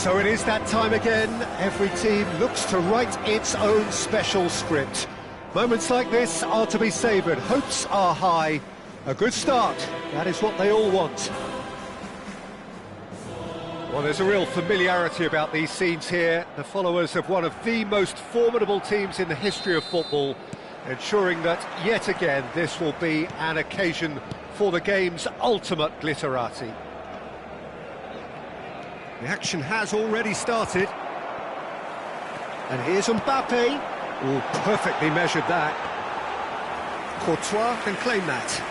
So it is that time again. Every team looks to write its own special script. Moments like this are to be savoured. Hopes are high. A good start, that is what they all want. Well, there's a real familiarity about these scenes here. The followers of one of the most formidable teams in the history of football, ensuring that, yet again, this will be an occasion for the game's ultimate glitterati. The action has already started. And here's Mbappe. Oh, perfectly measured that. Courtois can claim that.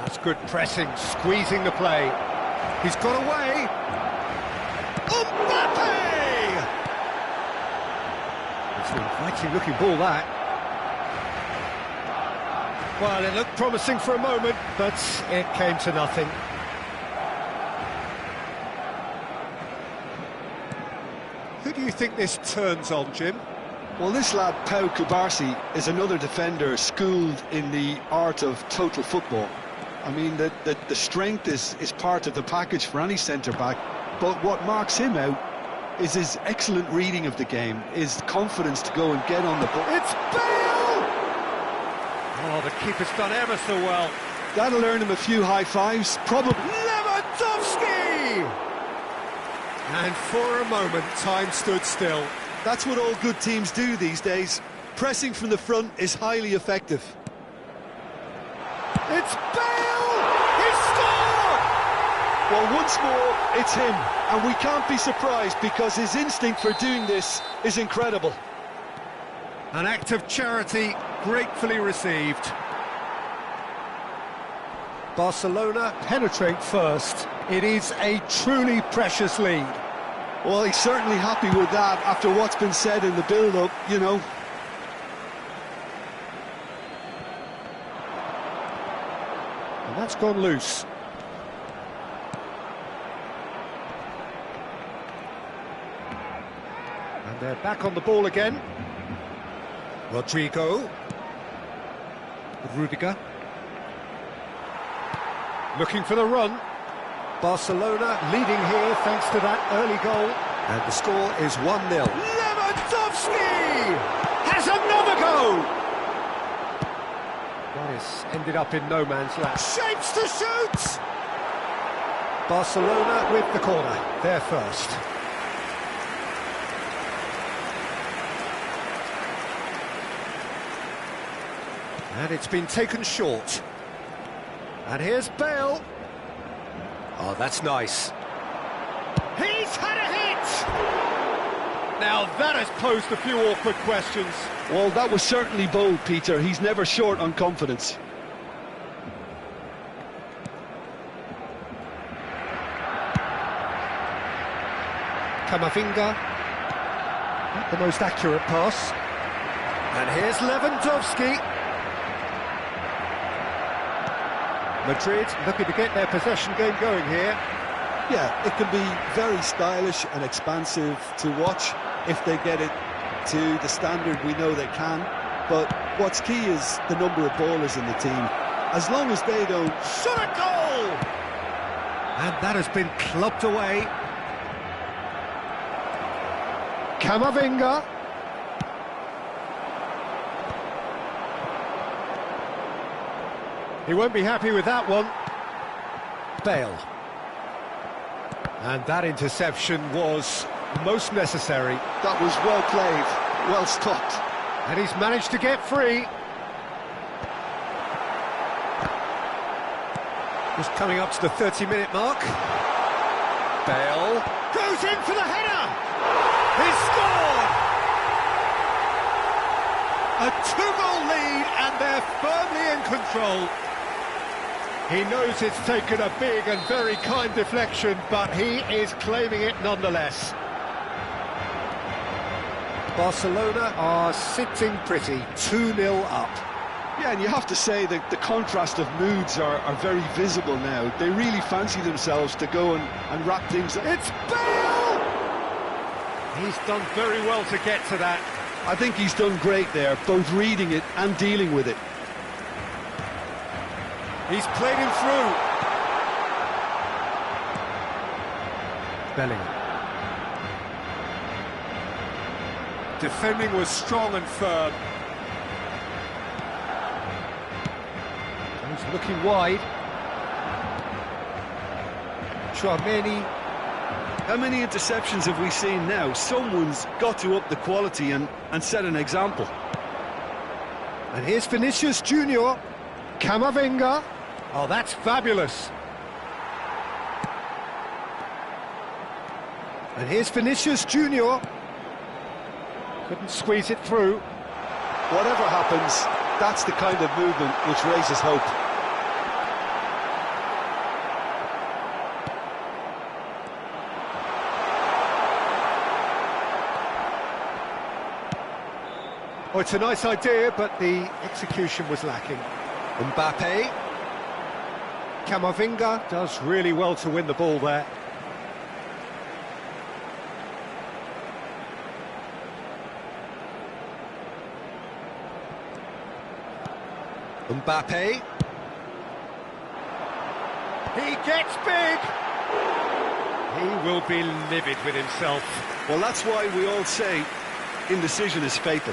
That's good pressing, squeezing the play. He's got away. Mbappe! It's an inviting looking ball, that. Well, it looked promising for a moment, but it came to nothing. Who do you think this turns on, Jim? Well, this lad, Pau Cubarsí, is another defender schooled in the art of total football. I mean, the strength is part of the package for any centre-back, but what marks him out is his excellent reading of the game, his confidence to go and get on the ball. It's Bale! Oh, the keeper's done ever so well. That'll earn him a few high fives, probably. Lewandowski! And for a moment, time stood still. That's what all good teams do these days. Pressing from the front is highly effective. It's Bale! He scored! Well, once more, it's him. And we can't be surprised because his instinct for doing this is incredible. An act of charity gratefully received. Barcelona penetrate first. It is a truly precious lead. Well, he's certainly happy with that after what's been said in the build-up, you know. And that's gone loose. And they're back on the ball again. Rodrigo. Rudiger. Looking for the run. Barcelona leading here thanks to that early goal. And the score is 1-0. Lewandowski has another go! That is ended up in no man's land. Shapes to shoot! Barcelona with the corner. They're first. And it's been taken short. And here's Bale. Oh, that's nice. He's had a hit! Now that has posed a few awkward questions. Well, that was certainly bold, Peter. He's never short on confidence. Camavinga. Not the most accurate pass. And here's Lewandowski. Madrid looking to get their possession game going here. Yeah, it can be very stylish and expansive to watch if they get it to the standard we know they can. But what's key is the number of ballers in the team. As long as they don't... Shot a goal! And that has been clubbed away. Camavinga. He won't be happy with that one. Bale. And that interception was most necessary. That was well played, well stopped. And he's managed to get free. Just coming up to the 30-minute mark. Bale goes in for the header! He's scored! A two-goal lead and they're firmly in control. He knows it's taken a big and very kind deflection, but he is claiming it nonetheless. Barcelona are sitting pretty, 2-0 up. Yeah, and you have to say that the contrast of moods are very visible now. They really fancy themselves to go and wrap things up. It's Bale! He's done very well to get to that. I think he's done great there, both reading it and dealing with it. He's played him through. Bellingham. Defending was strong and firm. He's looking wide. Chouameni. How many interceptions have we seen now? Someone's got to up the quality and set an example. And here's Vinicius Junior. Camavinga. Oh, that's fabulous. And here's Vinicius Junior. Couldn't squeeze it through. Whatever happens, that's the kind of movement which raises hope. Oh, it's a nice idea, but the execution was lacking. Mbappe. Camavinga does really well to win the ball there. Mbappe. He gets big. He will be livid with himself. Well, that's why we all say indecision is fatal.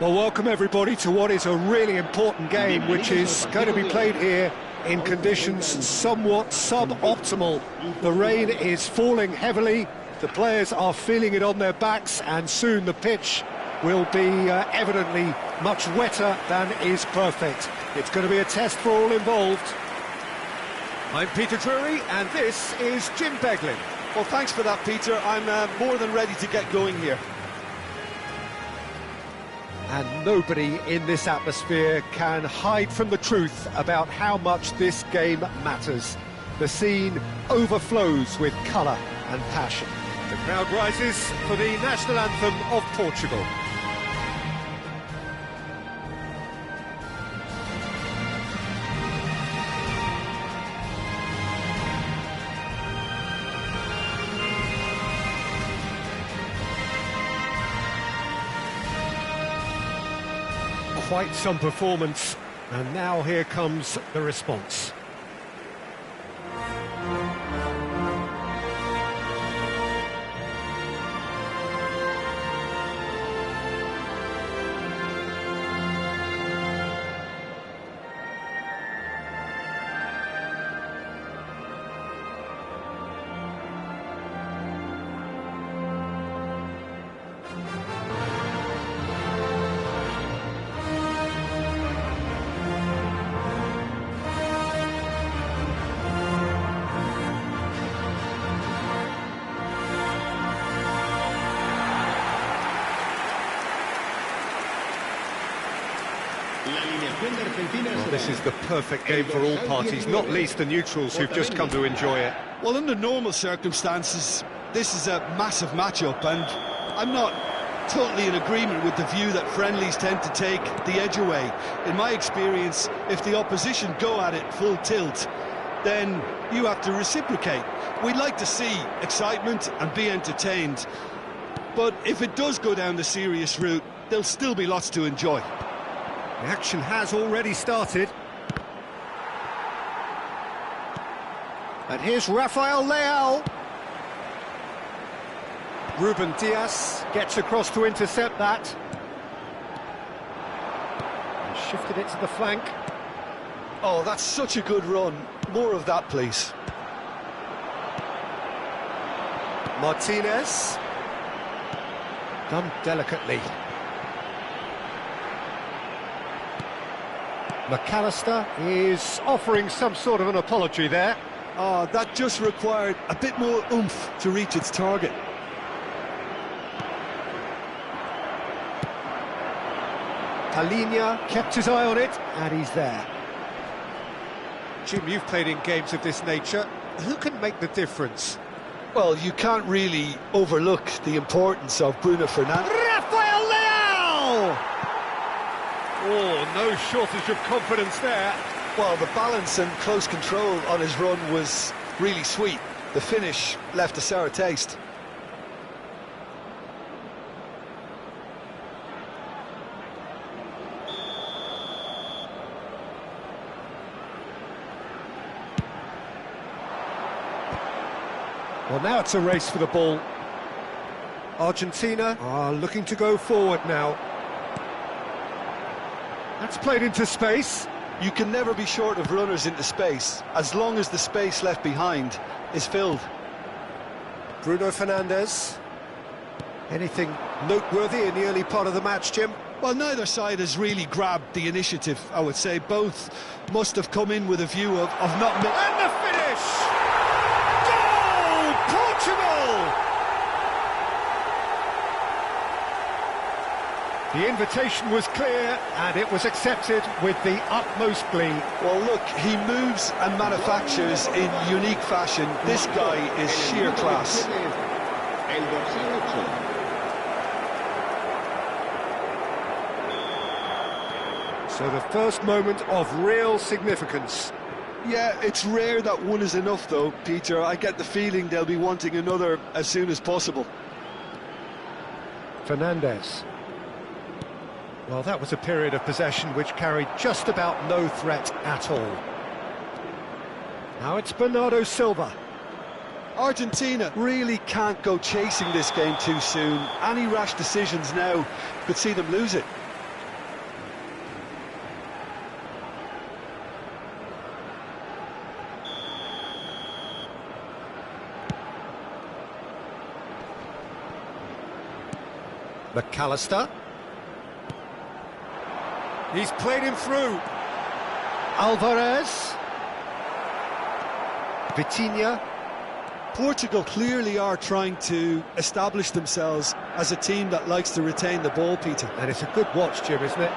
Well, welcome everybody to what is a really important game, which is going to be played here in conditions somewhat suboptimal. The rain is falling heavily, the players are feeling it on their backs, and soon the pitch will be evidently much wetter than is perfect. It's going to be a test for all involved. I'm Peter Drury, and this is Jim Beglin. Well, thanks for that, Peter. I'm more than ready to get going here. And nobody in this atmosphere can hide from the truth about how much this game matters. The scene overflows with colour and passion. The crowd rises for the national anthem of Portugal. Quite some performance, and now here comes the response. Well, this is the perfect game for all parties, not least the neutrals who've just come to enjoy it. Well, under normal circumstances, this is a massive matchup, and I'm not totally in agreement with the view that friendlies tend to take the edge away. In my experience, if the opposition go at it full tilt, then you have to reciprocate. We'd like to see excitement and be entertained, but if it does go down the serious route, there'll still be lots to enjoy. The action has already started. And here's Rafael Leao. Ruben Dias gets across to intercept that. And shifted it to the flank. Oh, that's such a good run. More of that, please. Martinez. Done delicately. McAllister is offering some sort of an apology there. Oh, that just required a bit more oomph to reach its target. Talinia kept his eye on it, and he's there. Jim, you've played in games of this nature. Who can make the difference? Well, you can't really overlook the importance of Bruno Fernandes. Rafael Leao! Oh, no shortage of confidence there. Well, the balance and close control on his run was really sweet. The finish left a sour taste. Well, now it's a race for the ball. Argentina are looking to go forward now. That's played into space. You can never be short of runners into space, as long as the space left behind is filled. Bruno Fernandes. Anything noteworthy in the early part of the match, Jim? Well, neither side has really grabbed the initiative, I would say. Both must have come in with a view of not... And the finish! Goal! Portugal! The invitation was clear, and it was accepted with the utmost glee. Well, look, he moves and manufactures in unique fashion. This guy is sheer class. So the first moment of real significance. Yeah, it's rare that one is enough, though, Peter. I get the feeling they'll be wanting another as soon as possible. Fernandes. Well, that was a period of possession which carried just about no threat at all. Now it's Bernardo Silva. Argentina really can't go chasing this game too soon. Any rash decisions now could see them lose it. McAllister. He's played him through. Alvarez. Vitinha. Portugal clearly are trying to establish themselves as a team that likes to retain the ball, Peter. And it's a good watch, Jim, isn't it?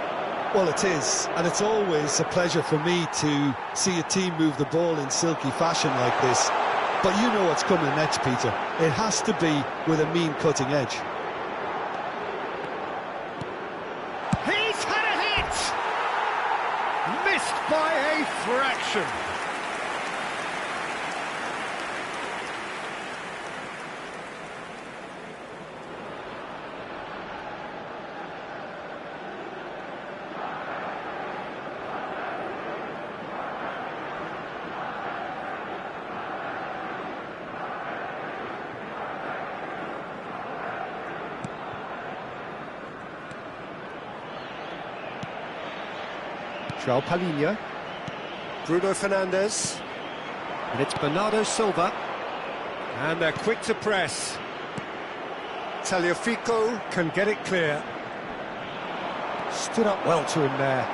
Well, it is, and it's always a pleasure for me to see a team move the ball in silky fashion like this. But you know what's coming next, Peter. It has to be with a mean cutting edge. He's had a hit! Missed by a fraction. João Palhinha. Bruno Fernandes. And it's Bernardo Silva. And they're quick to press. Tagliafico can get it clear. Stood up well to him there.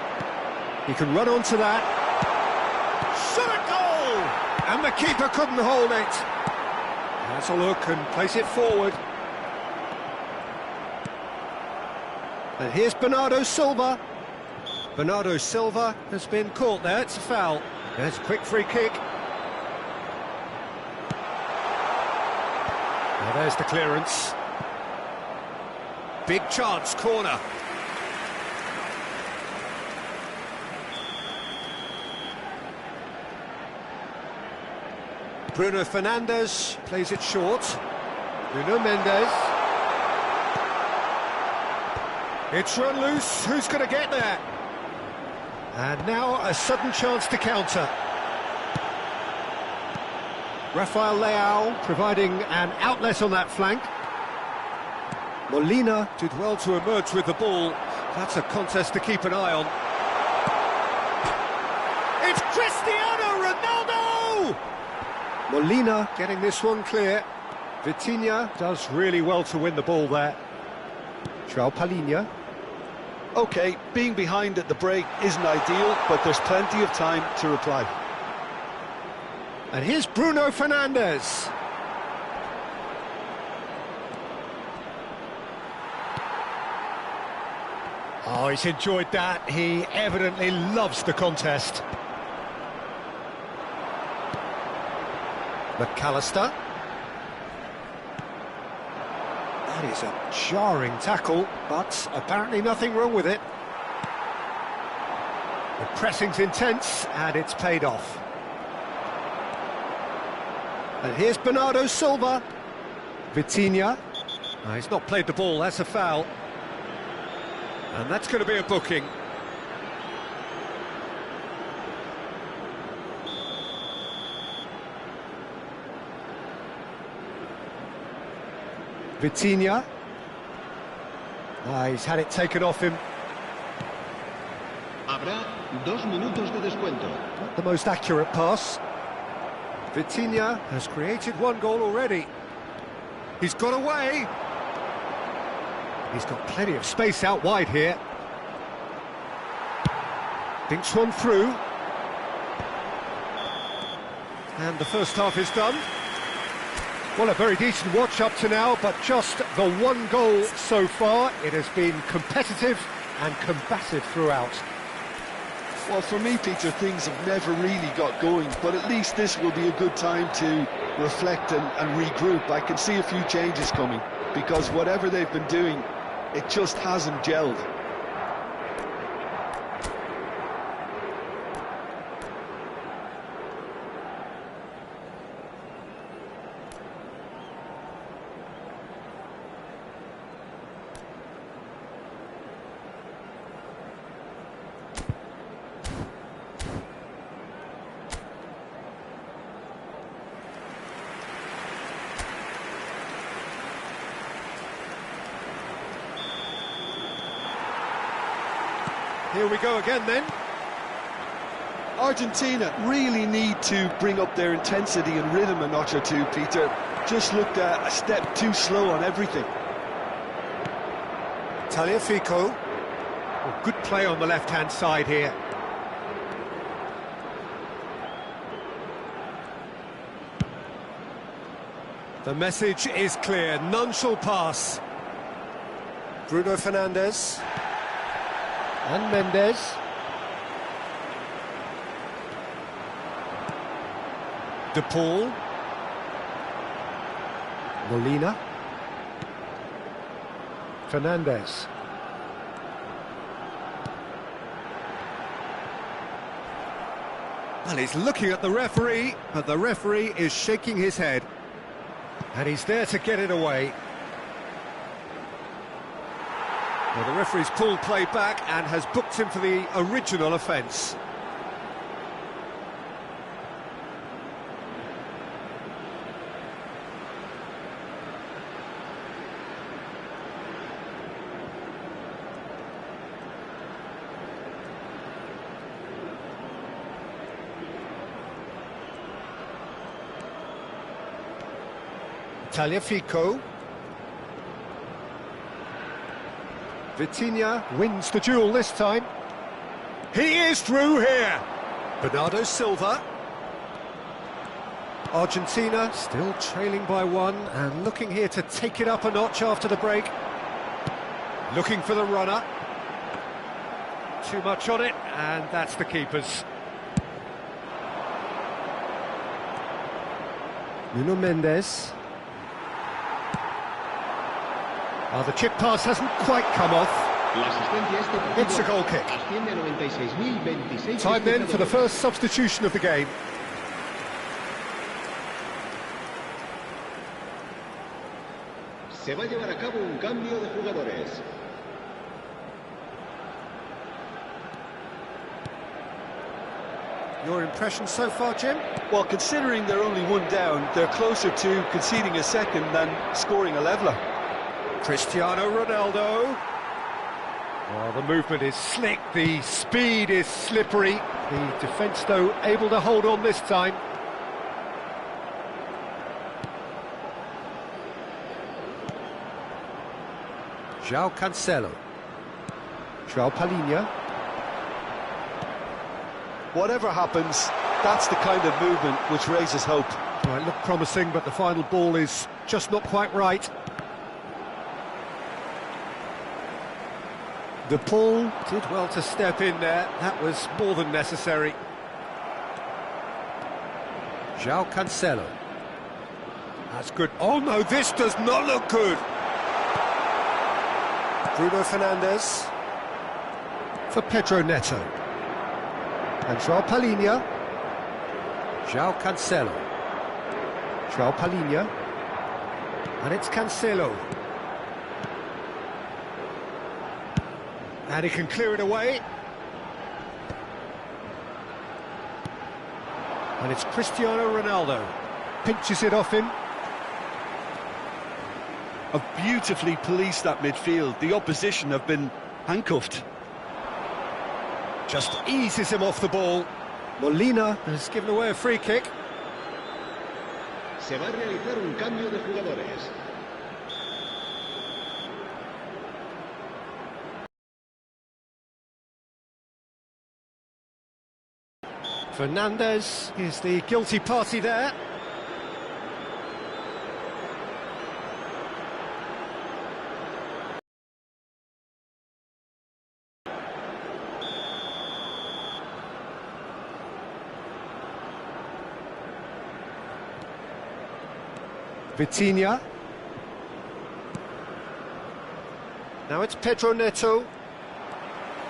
He can run onto that. Shot a goal! And the keeper couldn't hold it. Has a look and place it forward. And here's Bernardo Silva. Bernardo Silva has been caught there, it's a foul. There's a quick free kick. Now there's the clearance. Big chance, corner. Bruno Fernandes plays it short. Bruno Mendes. It's run loose, who's going to get there? And now a sudden chance to counter. Rafael Leao providing an outlet on that flank. Molina did well to emerge with the ball. That's a contest to keep an eye on. It's Cristiano Ronaldo! Molina getting this one clear. Vitinha does really well to win the ball there. João Palhinha. OK, being behind at the break isn't ideal, but there's plenty of time to reply. And here's Bruno Fernandes. Oh, he's enjoyed that. He evidently loves the contest. McAllister. That is a jarring tackle, but apparently nothing wrong with it. The pressing's intense, and it's paid off. And here's Bernardo Silva. Vitinha. Oh, he's not played the ball, that's a foul. And that's going to be a booking. Vitinha. He's had it taken off him. Habrá 2 minutos de descuento. Not the most accurate pass. Vitinha has created one goal already. He's got away. He's got plenty of space out wide here. Dinks one through. And the first half is done. Well, a very decent watch up to now, but just the one goal so far. It has been competitive and combative throughout. Well, for me, Peter, things have never really got going, but at least this will be a good time to reflect and regroup. I can see a few changes coming, because whatever they've been doing, it just hasn't gelled. Here we go again then. Argentina really need to bring up their intensity and rhythm a notch or two, Peter. Just looked a step too slow on everything. Tagliafico. Well, good play on the left-hand side here. The message is clear, none shall pass. Bruno Fernandes. And Mendes. De Paul. Molina. Fernandes. Well, he's looking at the referee, but the referee is shaking his head. And he's there to get it away. Well, the referee's pulled play back and has booked him for the original offence. Tagliafico. Vitinha wins the duel this time. He is through here. Bernardo Silva. Argentina still trailing by one and looking here to take it up a notch after the break. Looking for the runner. too much on it, and that's the keeper's. Nuno Mendes. Oh, the chip pass hasn't quite come off. It's a goal kick. Time then for the first substitution of the game. Se va a llevar a cabo un cambio de jugadores. Your impression so far, Jim? Well, considering they're only one down, they're closer to conceding a second than scoring a leveller. Cristiano Ronaldo. Well, the movement is slick, the speed is slippery. The defence, though, able to hold on this time. João Cancelo. João Palhinha. Whatever happens, that's the kind of movement which raises hope. Well, it looked promising, but the final ball is just not quite right. De Paul did well to step in there. That was more than necessary. João Cancelo. That's good. Oh no, this does not look good. Bruno Fernandes. For Pedro Neto. And João Palhinha. João Cancelo. João Palhinha. And it's Cancelo. And he can clear it away. And it's Cristiano Ronaldo. Pinches it off him. Have beautifully policed that midfield. The opposition have been handcuffed. Just eases him off the ball. Molina has given away a free kick. Se va a realizar un cambio de jugadores. Fernandes is the guilty party there. Vitinha. Now it's Pedro Neto.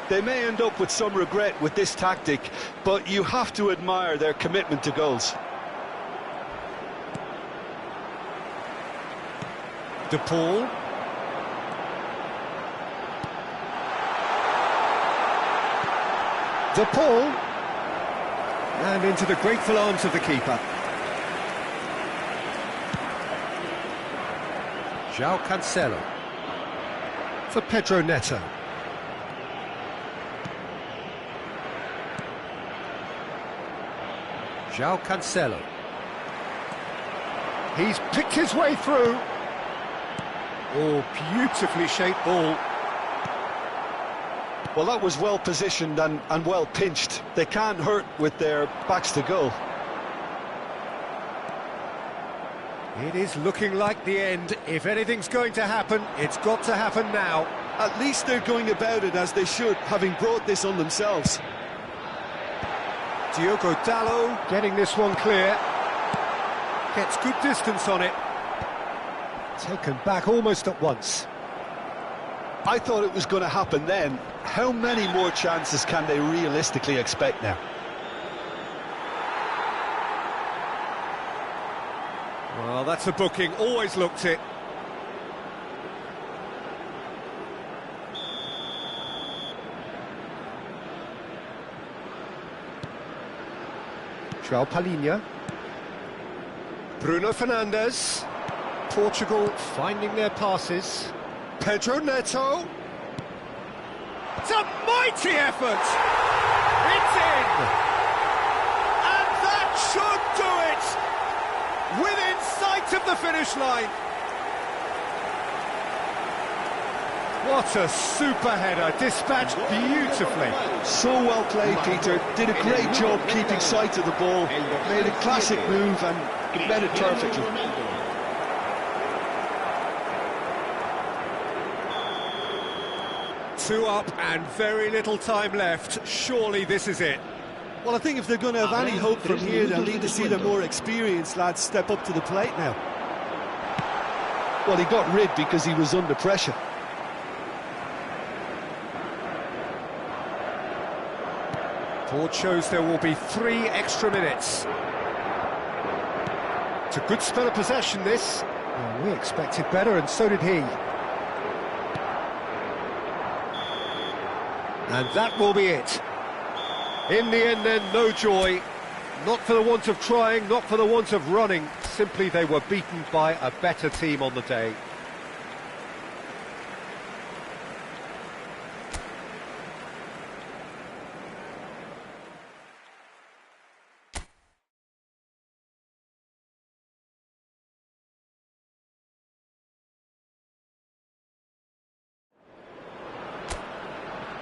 They may end up with some regret with this tactic, but you have to admire their commitment to goals. De Paul. De Paul. And into the grateful arms of the keeper. João Cancelo. For Pedro Neto. João Cancelo. He's picked his way through. Oh, beautifully shaped ball. Well, that was well positioned and well pinched. They can't hurt with their backs to goal. It is looking like the end. If anything's going to happen, it's got to happen now. At least they're going about it as they should, having brought this on themselves. Diogo Dalot getting this one clear. Gets good distance on it. Taken back almost at once. I thought it was going to happen then. How many more chances can they realistically expect now? Well, that's a booking. Always looked it. João Palhinha. Bruno Fernandes. Portugal finding their passes. Pedro Neto. It's a mighty effort! It's in! And that should do it! Within sight of the finish line. What a super header, dispatched beautifully. So well played, Peter. Did a great job keeping sight of the ball. Made a classic move and read it perfectly. 2 up and very little time left. Surely this is it. Well, I think if they're going to have any hope from here, they'll need to see the more experienced lads step up to the plate now. Well, he got rid because he was under pressure. Board shows there will be 3 extra minutes. It's a good spell of possession, this. Well, we expected better, and so did he. And that will be it. In the end, then, no joy. Not for the want of trying, not for the want of running. Simply they were beaten by a better team on the day.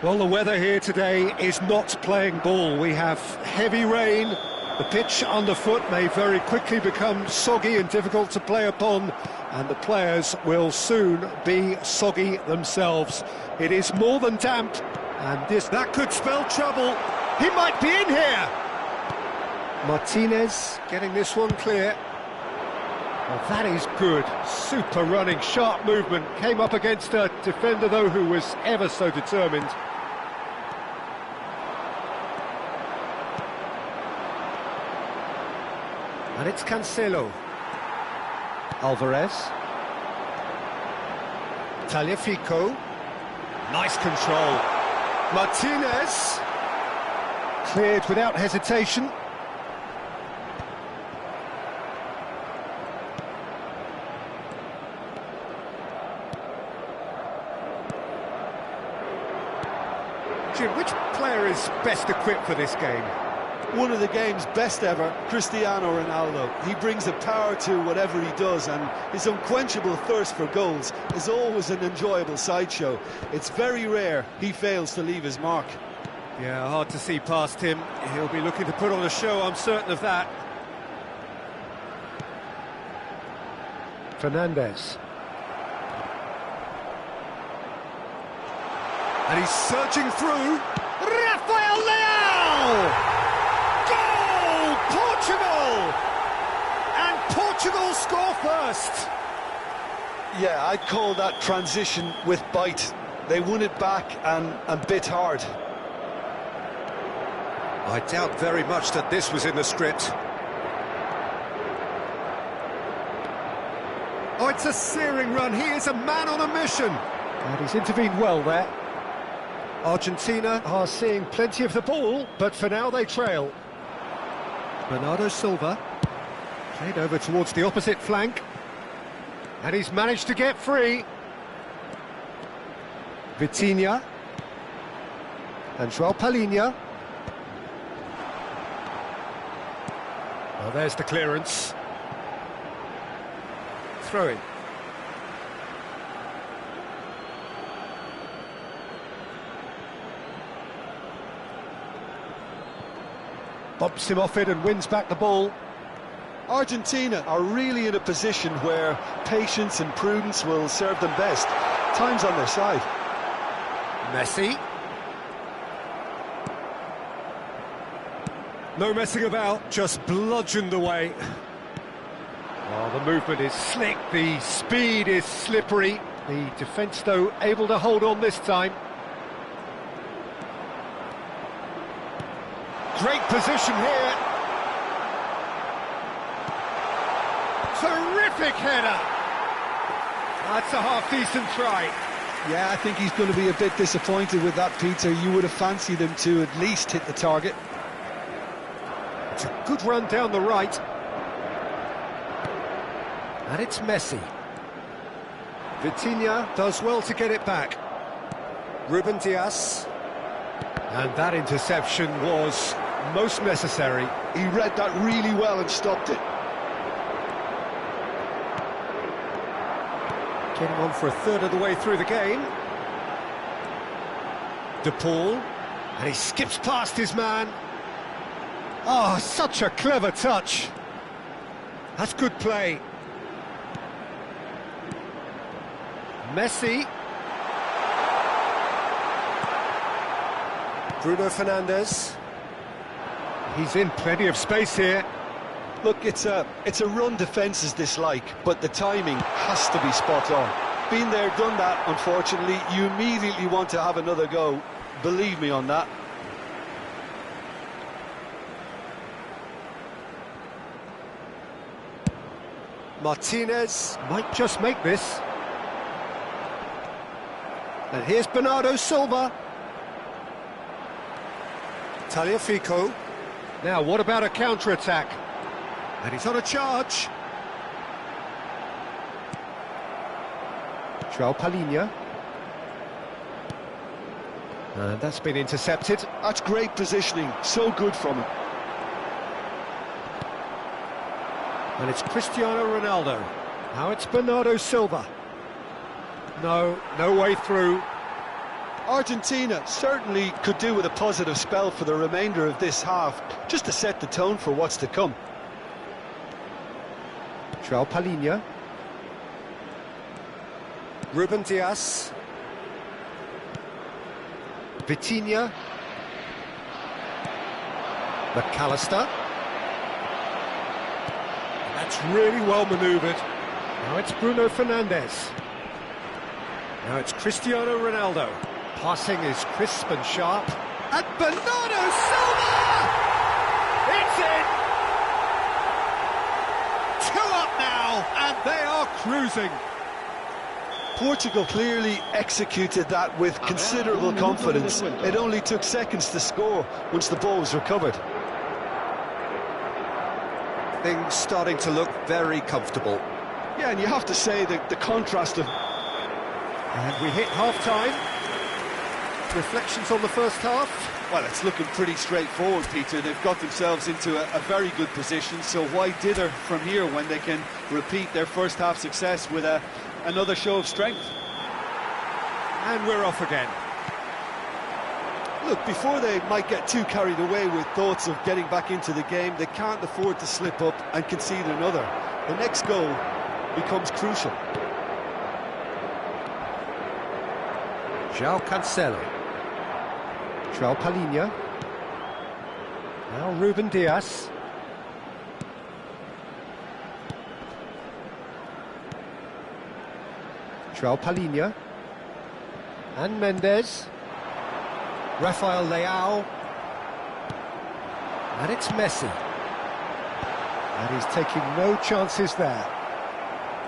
Well, the weather here today is not playing ball. We have heavy rain. The pitch underfoot may very quickly become soggy and difficult to play upon, and the players will soon be soggy themselves. It is more than damp, and that could spell trouble. He might be in here. Martinez getting this one clear. Well, that is good. Super running, sharp movement. Came up against a defender, though, who was ever so determined. And it's Cancelo. Alvarez. Tagliafico. Nice control. Martinez. Cleared without hesitation. Jim, which player is best equipped for this game? One of the game's best ever, Cristiano Ronaldo. He brings a power to whatever he does, and his unquenchable thirst for goals is always an enjoyable sideshow. It's very rare he fails to leave his mark. Yeah, hard to see past him. He'll be looking to put on a show, I'm certain of that. Fernandes. And he's surging through. Rafael Leao! Goal! Portugal! And Portugal score first. Yeah, I'd call that transition with bite. They won it back and bit hard. I doubt very much that this was in the script. Oh, it's a searing run. He is a man on a mission. And he's intervened well there. Argentina are seeing plenty of the ball, but for now they trail. Bernardo Silva played over towards the opposite flank, and he's managed to get free. Vitinha and João Palhinha. Well, there's the clearance. Throw-in. Bumps him off it and wins back the ball. Argentina are really in a position where patience and prudence will serve them best. Time's on their side. Messi. No messing about, just bludgeoned away. Oh, the movement is slick, the speed is slippery. The defence, though, able to hold on this time. Great position here. Terrific header. That's a half-decent try. Yeah, I think he's going to be a bit disappointed with that, Peter. You would have fancied him to at least hit the target. It's a good run down the right. And it's Messi. Vitinha does well to get it back. Ruben Dias. And that interception was most necessary. He read that really well and stopped it. Getting on for a third of the way through the game. De Paul. And he skips past his man. Oh, such a clever touch. That's good play. Messi. Bruno Fernandes. He's in plenty of space here. Look, it's a run defences dislike, but the timing has to be spot on. Been there, done that, unfortunately. You immediately want to have another go. Believe me on that. Martinez might just make this. And here's Bernardo Silva. Tagliafico. Now, what about a counter-attack? And he's on a charge. João Palhinha. And that's been intercepted. That's great positioning, so good from him. And it's Cristiano Ronaldo. Now it's Bernardo Silva. No way through. Argentina certainly could do with a positive spell for the remainder of this half, just to set the tone for what's to come. João Palhinha. Ruben Dias. Vitinha. McAllister. That's really well manoeuvred. Now it's Bruno Fernandes. Now it's Cristiano Ronaldo. Passing is crisp and sharp. And Bernardo Silva! It's in! 2 up now, and they are cruising. Portugal clearly executed that with considerable confidence. It only took seconds to score once the ball was recovered. Things starting to look very comfortable. Yeah, and you have to say that the contrast of... And we hit half-time. Reflections on the first half? Well, it's looking pretty straightforward, Peter. They've got themselves into a very good position, so why dither from here when they can repeat their first half success with another show of strength? And we're off again. Look, before they might get too carried away with thoughts of getting back into the game, they can't afford to slip up and concede another. The next goal becomes crucial. João Cancelo. João Palhinha. Now Ruben Dias. João Palhinha. And Mendes. Rafael Leao. And it's Messi. And he's taking no chances there.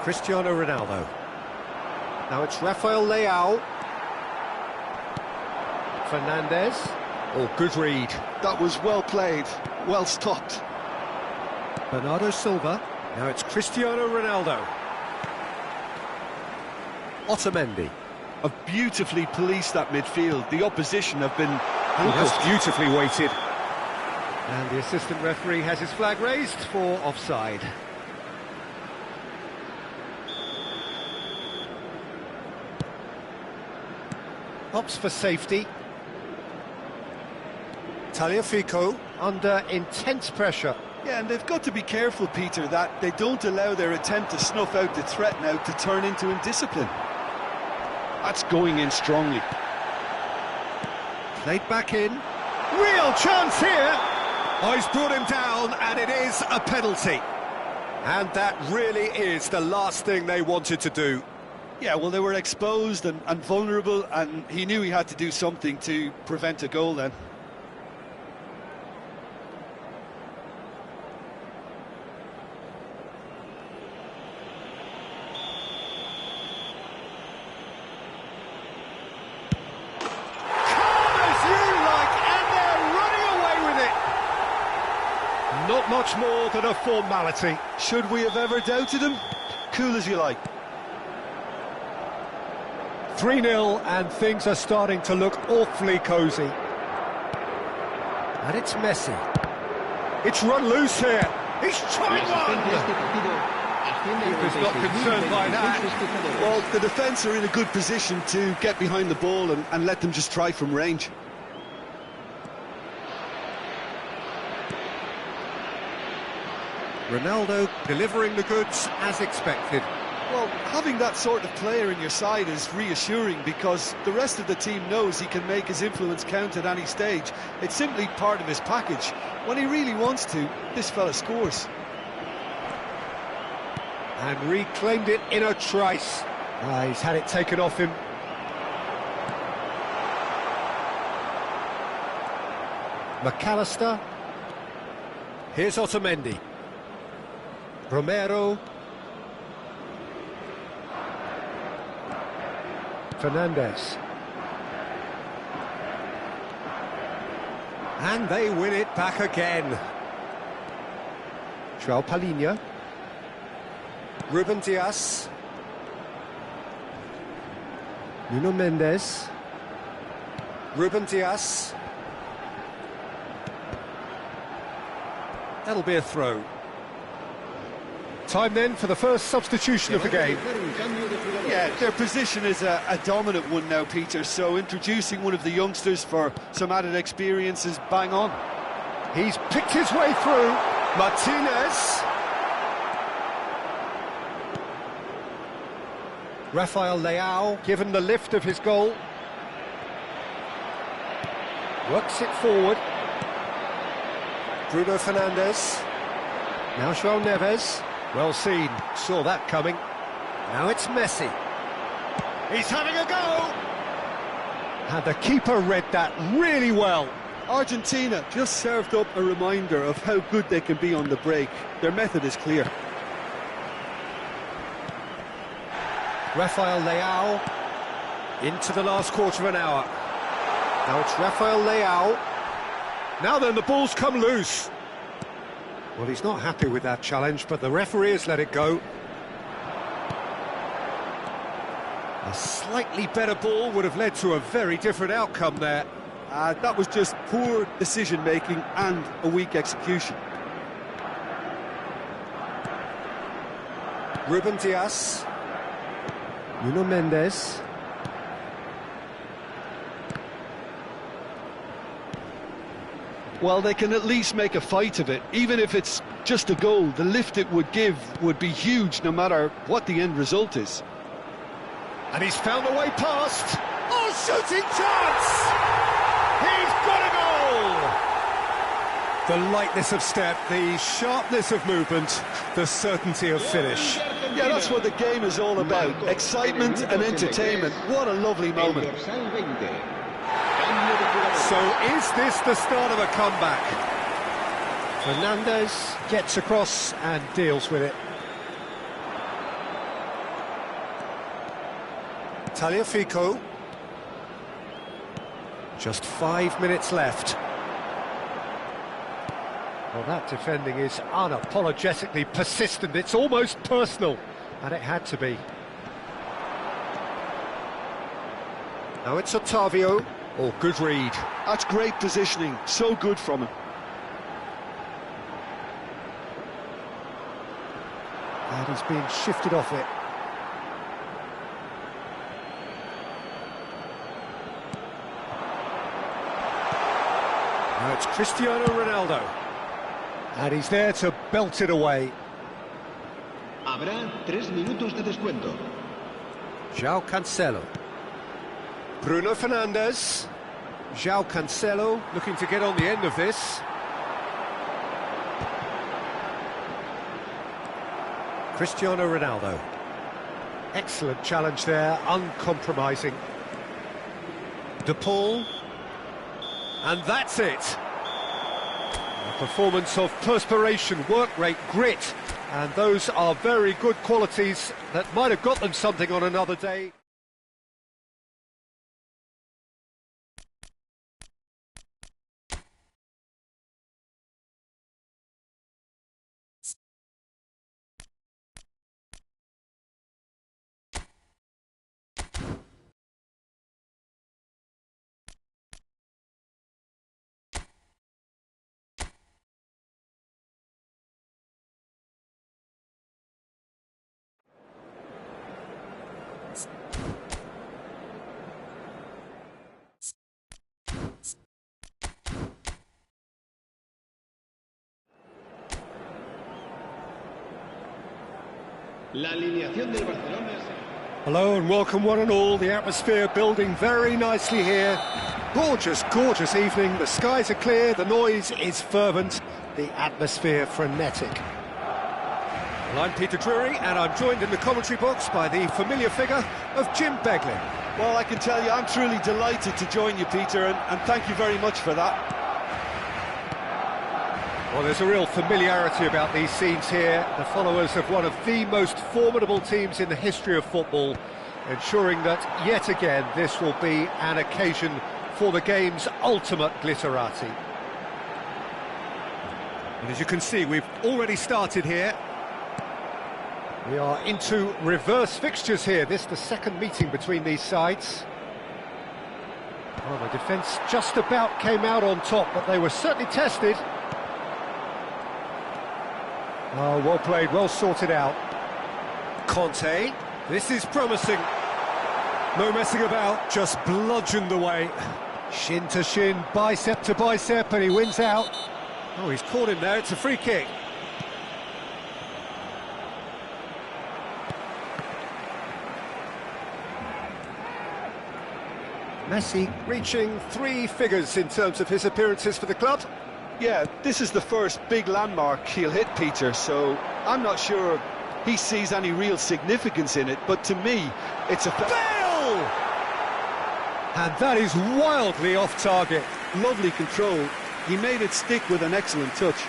Cristiano Ronaldo. Now it's Rafael Leao. Fernandes. Oh, good read. That was well played, well stopped. Bernardo Silva. Now it's Cristiano Ronaldo. Otamendi. Have beautifully policed that midfield. The opposition have been Just beautifully weighted. And the assistant referee has his flag raised for offside. Opts for safety. Tagliafico under intense pressure. Yeah, and they've got to be careful, Peter, that they don't allow their attempt to snuff out the threat now to turn into indiscipline. That's going in strongly. Played back in. Real chance here! Oh, he's brought him down, and it is a penalty. And that really is the last thing they wanted to do. Yeah, well, they were exposed and vulnerable, and he knew he had to do something to prevent a goal then. Not much more than a formality. Should we have ever doubted him? Cool as you like. 3-0 and things are starting to look awfully cosy. And it's Messi. It's run loose here. He's trying one! Keeper's not concerned by that. Well, the defence are in a good position to get behind the ball and let them just try from range. Ronaldo delivering the goods as expected. Well, having that sort of player in your side is reassuring because the rest of the team knows he can make his influence count at any stage. It's simply part of his package. When he really wants to, this fella scores. And reclaimed it in a trice. He's had it taken off him. McAllister. Here's Otamendi. Romero. Fernandez. And they win it back again. João Palhinha. Ruben Dias. Nuno Mendes. Ruben Dias. That'll be a throw. Time then for the first substitution of the game. Yeah, their position is a dominant one now, Peter, so introducing one of the youngsters for some added experience is bang on. He's picked his way through. Martinez. Rafael Leao, given the lift of his goal. Works it forward. Bruno Fernandes. Now João Neves. Well seen, saw that coming. Now it's Messi. He's having a go! And the keeper read that really well. Argentina just served up a reminder of how good they can be on the break. Their method is clear. Rafael Leao into the last quarter of an hour. Now it's Rafael Leao. Now then, the ball's come loose. Well, he's not happy with that challenge, but the referee has let it go. A slightly better ball would have led to a very different outcome there. That was just poor decision-making and a weak execution. Ruben Dias. Nuno Mendes. Well, they can at least make a fight of it. Even if it's just a goal, the lift it would give would be huge no matter what the end result is. And he's found a way past. Oh, shooting chance! He's got a goal! The lightness of step, the sharpness of movement, the certainty of finish. Yeah, that's what the game is all about. Excitement and entertainment. What a lovely moment. So is this the start of a comeback? Fernandez gets across and deals with it. Tagliafico. Just 5 minutes left. Well, that defending is unapologetically persistent. It's almost personal, and it had to be. Now it's Otavio. Oh, good read. That's great positioning. So good from him. And he's being shifted off it. Now it's Cristiano Ronaldo. And he's there to belt it away. Habrá 3 minutos de descuento. João Cancelo. Bruno Fernandes. João Cancelo looking to get on the end of this. Cristiano Ronaldo. Excellent challenge there, uncompromising. De Paul. And that's it. A performance of perspiration, work rate, grit. And those are very good qualities that might have got them something on another day. La alineación del Barcelona es... Hello and welcome one and all. The atmosphere building very nicely here. Gorgeous, gorgeous evening. The skies are clear, the noise is fervent, the atmosphere frenetic. Well, I'm Peter Drury and I'm joined in the commentary box by the familiar figure of Jim Beglin. Well, I can tell you, I'm truly delighted to join you, Peter, and thank you very much for that. Well, there's a real familiarity about these scenes here. The followers of one of the most formidable teams in the history of football, ensuring that, yet again, this will be an occasion for the game's ultimate glitterati. And as you can see, we've already started here. We are into reverse fixtures here. This is the second meeting between these sides. Well, the defence just about came out on top, but they were certainly tested. Oh, well played, well sorted out. Conte, this is promising. No messing about, just bludgeoned away. Shin to shin, bicep to bicep, and he wins out. Oh, he's caught him there, it's a free kick. Messi reaching 3 figures in terms of his appearances for the club. Yeah, this is the first big landmark he'll hit, Peter, so I'm not sure he sees any real significance in it, but to me, it's a... Bale! And that is wildly off target. Lovely control. He made it stick with an excellent touch.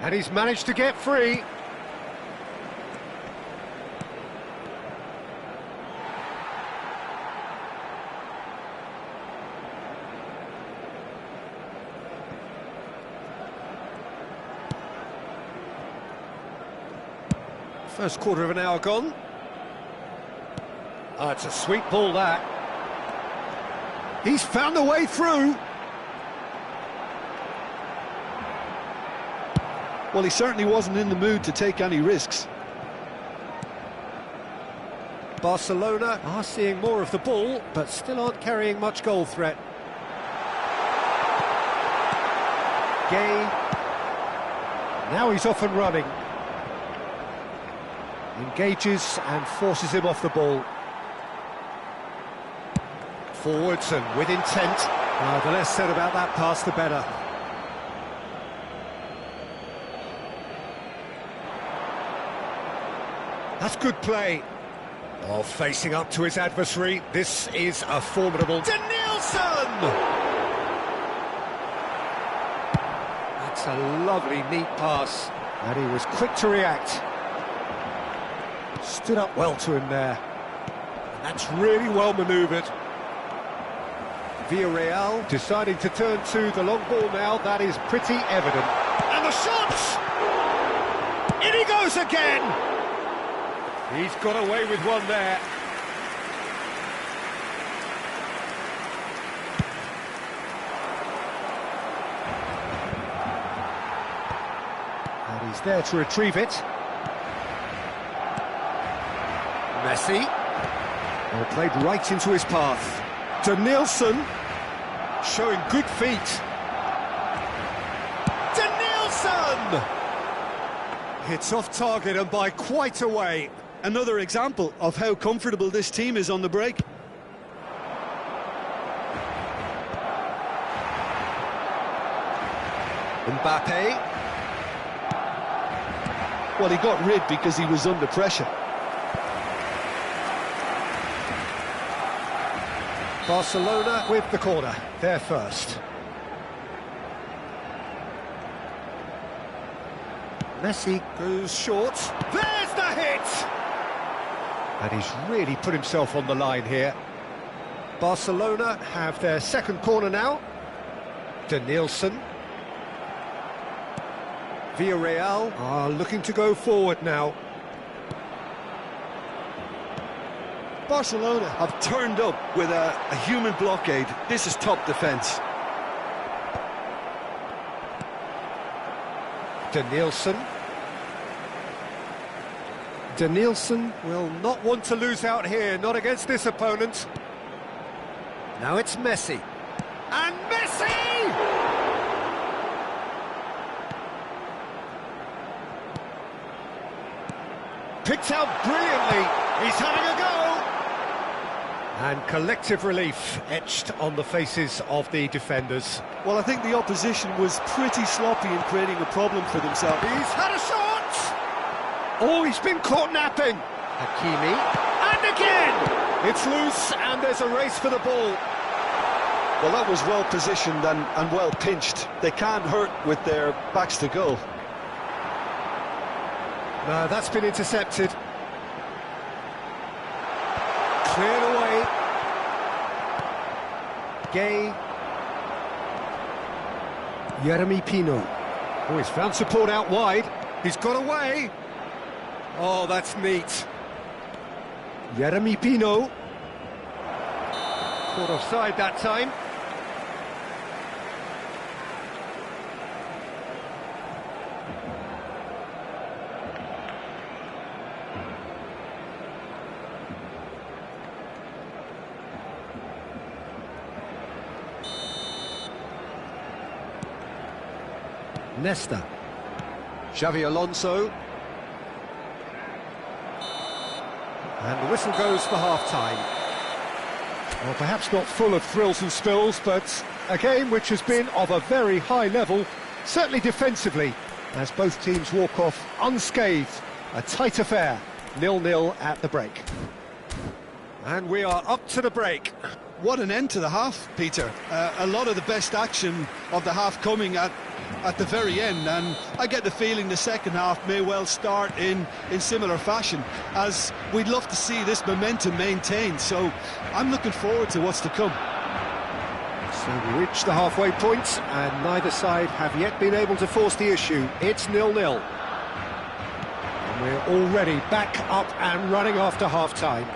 And he's managed to get free. First quarter of an hour gone. Oh, it's a sweet ball, that. He's found a way through. Well, he certainly wasn't in the mood to take any risks. Barcelona are seeing more of the ball, but still aren't carrying much goal threat. Gay. Now he's off and running. Engages and forces him off the ball. Forwards and with intent. The less said about that pass, the better. That's good play. Oh, facing up to his adversary. This is a formidable... Danielson! That's a lovely, neat pass. And he was quick to react. Stood up well to him there. And that's really well manoeuvred. Villarreal deciding to turn to the long ball now. That is pretty evident. And the shot! In he goes again! He's got away with one there. And he's there to retrieve it. Messi. Well, played right into his path. Danielson showing good feet. Danielson! Hits off target and by quite a way. Another example of how comfortable this team is on the break. Mbappe. Well, he got rid because he was under pressure. Barcelona with the corner, they're first. Messi goes short. There's the hit! And he's really put himself on the line here. Barcelona have their second corner now. Danielson. Villarreal are looking to go forward now. Barcelona have turned up with a human blockade. This is top defence. Danielson. Danielson will not want to lose out here, not against this opponent. Now it's Messi. And Messi! picked out brilliantly. He's having a go. And collective relief etched on the faces of the defenders. Well, I think the opposition was pretty sloppy in creating a problem for themselves. He's had a shot! Oh, he's been caught napping. Hakimi, and again! It's loose, and there's a race for the ball. Well, that was well positioned and well pinched. They can't hurt with their backs to goal. No, that's been intercepted. Cleared away. Gay. Jeremy Pino. Oh, he's found support out wide. He's got away. Oh, that's neat. Jeremy Pino. Caught offside that time. Nesta. Xavi Alonso. And the whistle goes for half-time. Well, perhaps not full of thrills and spills, but a game which has been of a very high level, certainly defensively, as both teams walk off unscathed. A tight affair, 0-0 at the break. And we are up to the break. What an end to the half, Peter. A lot of the best action of the half coming at the very end, and I get the feeling the second half may well start in similar fashion, as we'd love to see this momentum maintained, so I'm looking forward to what's to come. So we reach the halfway point, and neither side have yet been able to force the issue. It's 0-0. And we're already back up and running after half-time.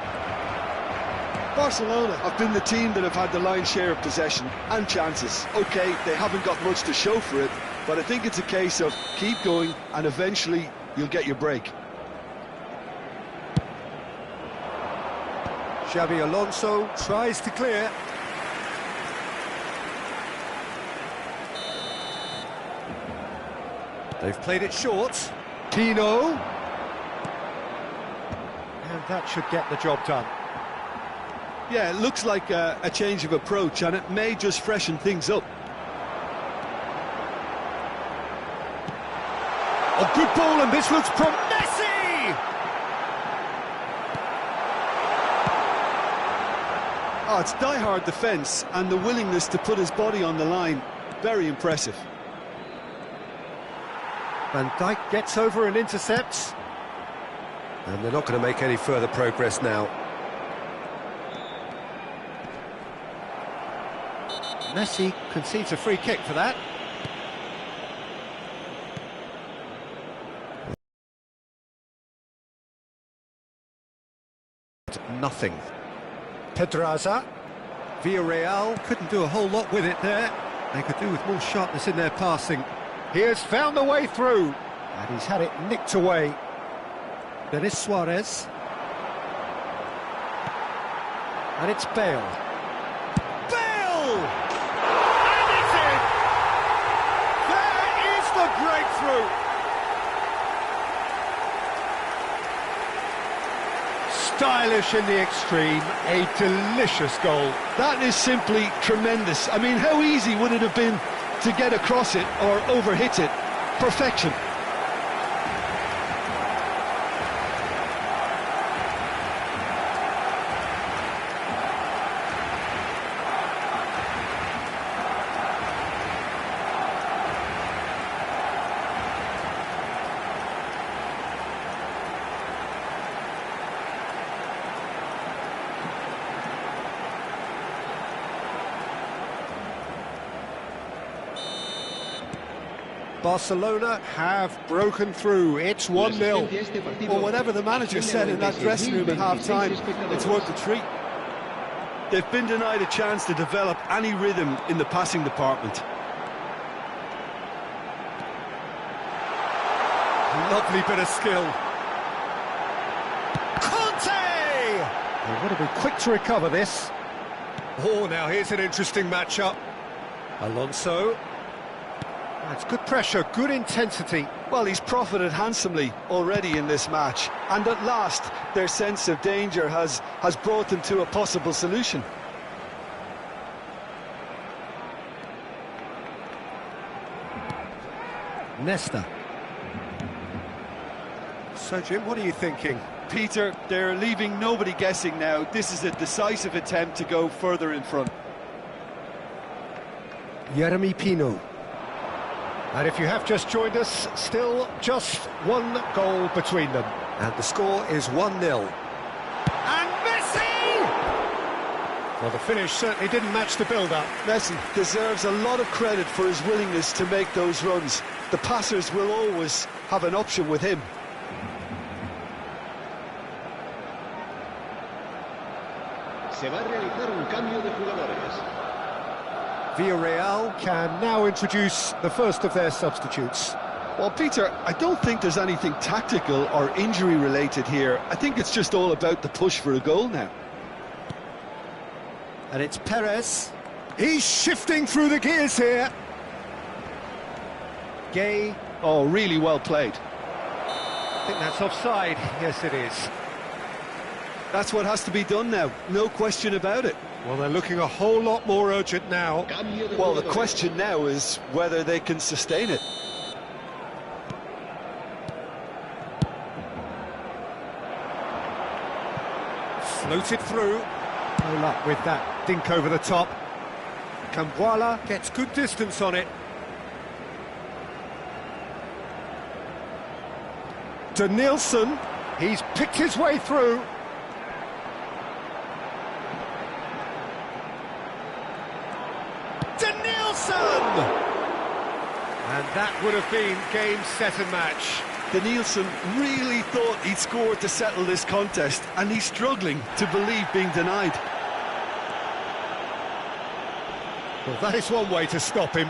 Barcelona have been the team that have had the lion's share of possession and chances. OK, they haven't got much to show for it, but I think it's a case of keep going and eventually you'll get your break. Xavi Alonso tries to clear. They've played it short. Pino. And that should get the job done. Yeah, it looks like a change of approach, and it may just freshen things up. A good ball, and this looks from Messi! Oh, it's die-hard defence, and the willingness to put his body on the line. Very impressive. Van Dijk gets over and intercepts. And they're not going to make any further progress now. Messi concedes a free kick for that. Nothing. Pedraza. Villarreal couldn't do a whole lot with it there. They could do with more sharpness in their passing. He has found the way through, and he's had it nicked away. Denis Suarez. And it's Bale. Bale! The breakthrough. Stylish in the extreme, a delicious goal. That is simply tremendous. I mean, how easy would it have been to get across it or overhit it? Perfection. Barcelona have broken through. It's 1-0. Well, whatever the manager said in that dressing room at half-time, it's worth a treat. They've been denied a chance to develop any rhythm in the passing department. Lovely bit of skill. Conte! They've got to be quick to recover this. Oh, now here's an interesting matchup. Alonso. That's good pressure, good intensity. Well, he's profited handsomely already in this match, and at last their sense of danger has brought them to a possible solution. Nesta. So, Jim, what are you thinking? Peter, they're leaving nobody guessing now. This is a decisive attempt to go further in front. Jeremy Pino. And if you have just joined us, still just one goal between them. And the score is 1-0. And Messi! Well, the finish certainly didn't match the build-up. Messi deserves a lot of credit for his willingness to make those runs. The passers will always have an option with him. Se va a realizar un cambio de jugadores. Villarreal can now introduce the first of their substitutes. Well, Peter, I don't think there's anything tactical or injury-related here. I think it's just all about the push for a goal now. And it's Perez. He's shifting through the gears here. Gay. Oh, really well played. I think that's offside. Yes, it is. That's what has to be done now, no question about it. Well, they're looking a whole lot more urgent now. Well, the question now is whether they can sustain it. Floated through. No luck with that dink over the top. Cambuala gets good distance on it. Danielson, he's picked his way through. Danielson! And that would have been game, set and match. Danielson really thought he'd scored to settle this contest, and he's struggling to believe being denied. Well, that is one way to stop him.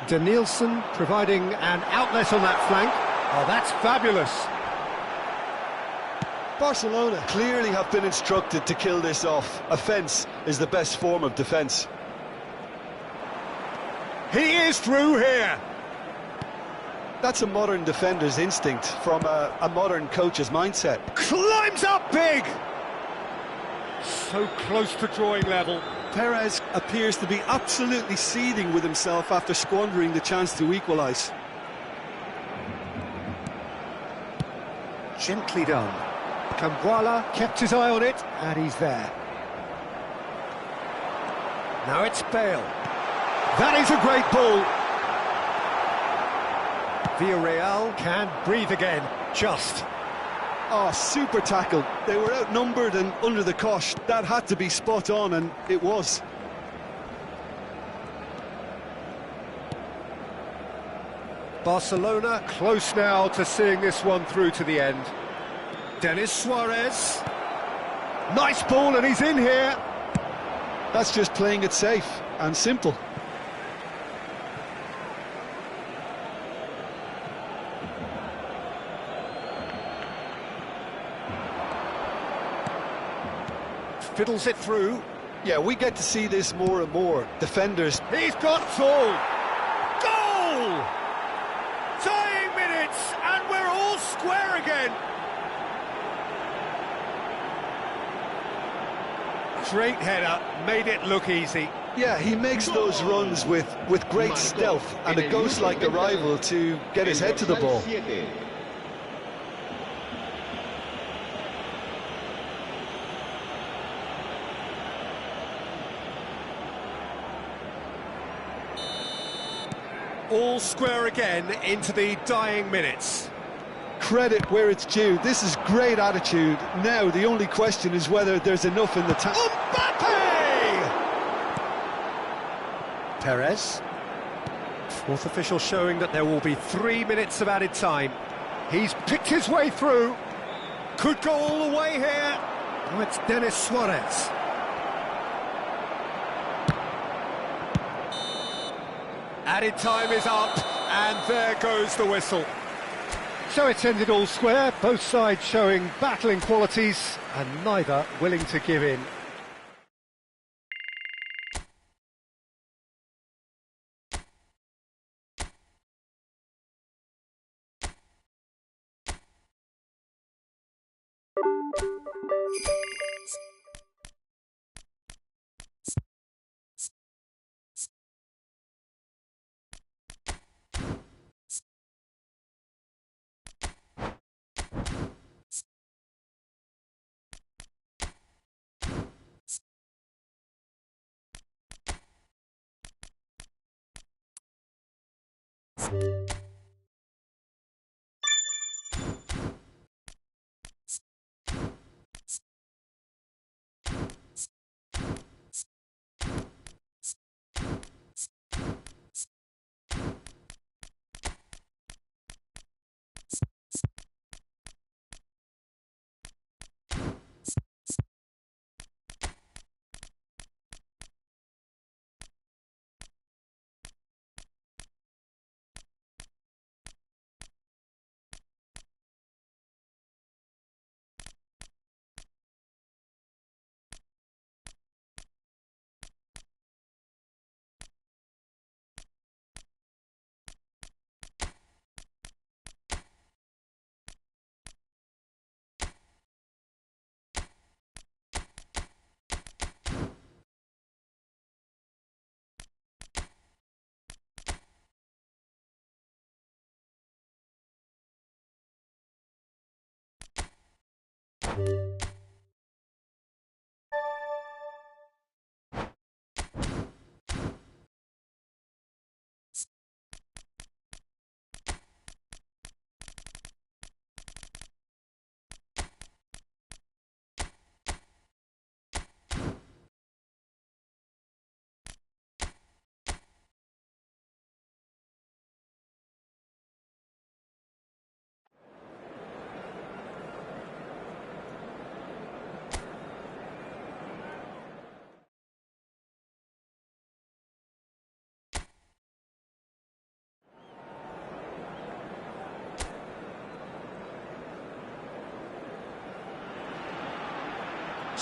Danielson providing an outlet on that flank. Oh, that's fabulous. Barcelona clearly have been instructed to kill this off. Offence is the best form of defence. He is through here. That's a modern defender's instinct from a modern coach's mindset. Climbs up big. So close to drawing level. Perez appears to be absolutely seething with himself after squandering the chance to equalise. Gently done. Cambuala kept his eye on it, and he's there. Now it's Bale. That is a great ball. Villarreal can breathe again, just. Oh, super tackle. They were outnumbered and under the cosh. That had to be spot on, and it was. Barcelona close now to seeing this one through to the end. Denis Suarez. Nice ball, and he's in here. That's just playing it safe and simple. Fiddles it through. Yeah, we get to see this more and more. Defenders. He's got Saul. Goal! Tying minutes, and we're all square again. Great header, made it look easy. Yeah, he makes those runs with great stealth and a ghost-like arrival to get his head to the ball. All square again into the dying minutes. Credit where it's due. This is great attitude. Now the only question is whether there's enough in the tank. Mbappe! Perez. Fourth official showing that there will be 3 minutes of added time. He's picked his way through. Could go all the way here. Oh, it's Denis Suarez. Added time is up, and there goes the whistle. So it's ended all square, both sides showing battling qualities, and neither willing to give in.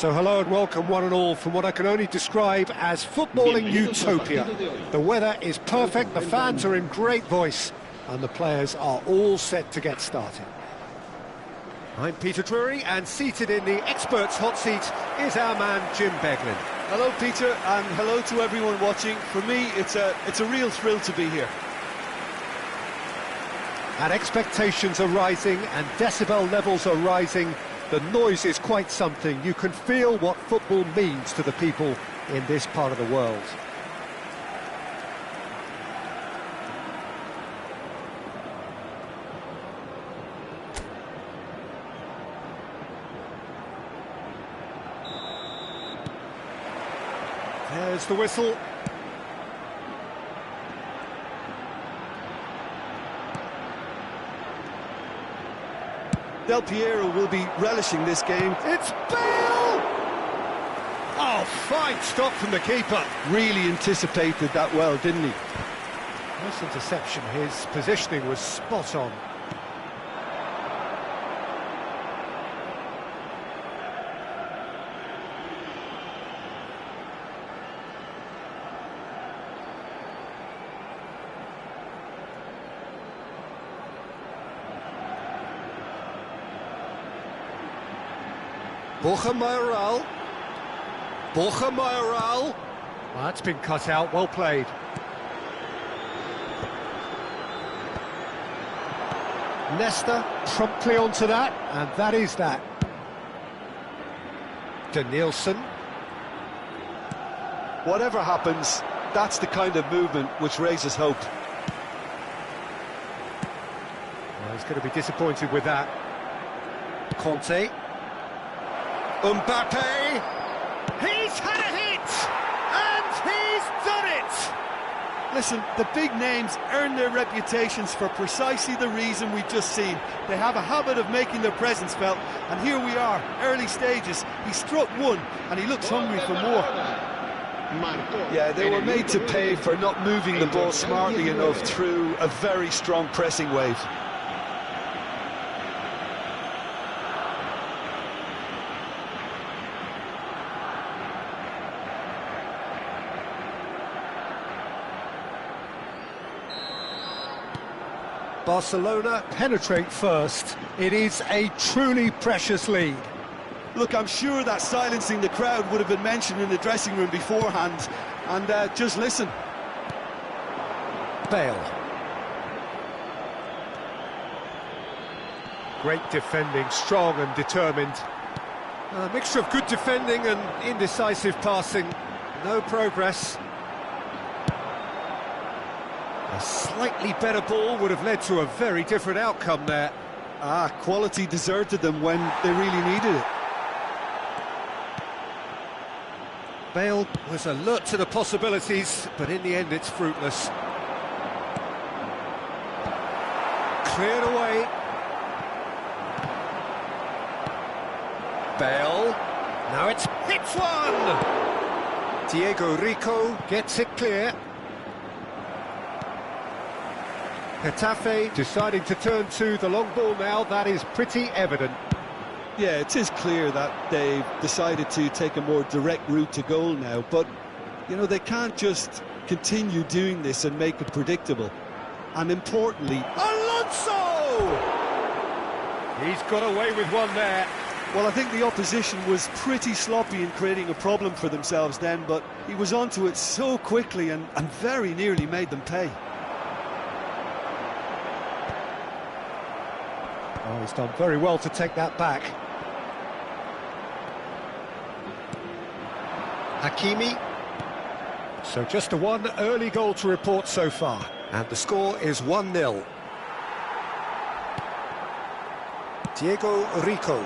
So hello and welcome one and all from what I can only describe as footballing utopia. The weather is perfect, the fans are in great voice, and the players are all set to get started. I'm Peter Drury, and seated in the experts' hot seat is our man Jim Beglin. Hello, Peter, and hello to everyone watching. For me, it's a real thrill to be here. And expectations are rising, and decibel levels are rising. The noise is quite something. You can feel what football means to the people in this part of the world. There's the whistle. Del Piero will be relishing this game. It's Bale! Oh, fine stop from the keeper. Really anticipated that well, didn't he? Nice interception. His positioning was spot on. Borja Mayoral. Well, that's been cut out, well played. Nesta promptly onto that, and that is that. Danielson. Whatever happens, that's the kind of movement which raises hope. Well, he's going to be disappointed with that. Conte. Mbappe! He's had a hit! And he's done it! Listen, the big names earn their reputations for precisely the reason we've just seen. They have a habit of making their presence felt, and here we are, early stages. He struck one, and he looks hungry for more. Yeah, they were made to pay for not moving the ball smartly enough through a very strong pressing wave. Barcelona penetrate first. It is a truly precious lead. Look, I'm sure that silencing the crowd would have been mentioned in the dressing room beforehand. And just listen. Bale. Great defending, strong and determined. A mixture of good defending and indecisive passing. No progress. A slightly better ball would have led to a very different outcome there. Quality deserted them when they really needed it. Bale was alert to the possibilities, but in the end it's fruitless. Cleared away. Bale. Now it's hits one! Diego Rico gets it clear. Getafe deciding to turn to the long ball now, that is pretty evident. Yeah, it is clear that they've decided to take a more direct route to goal now, but, you know, they can't just continue doing this and make it predictable. And importantly... Alonso! He's got away with one there. Well, I think the opposition was pretty sloppy in creating a problem for themselves then, but he was onto it so quickly and very nearly made them pay. Oh, he's done very well to take that back. Hakimi. So just a one early goal to report so far. And the score is 1-0. Diego Rico.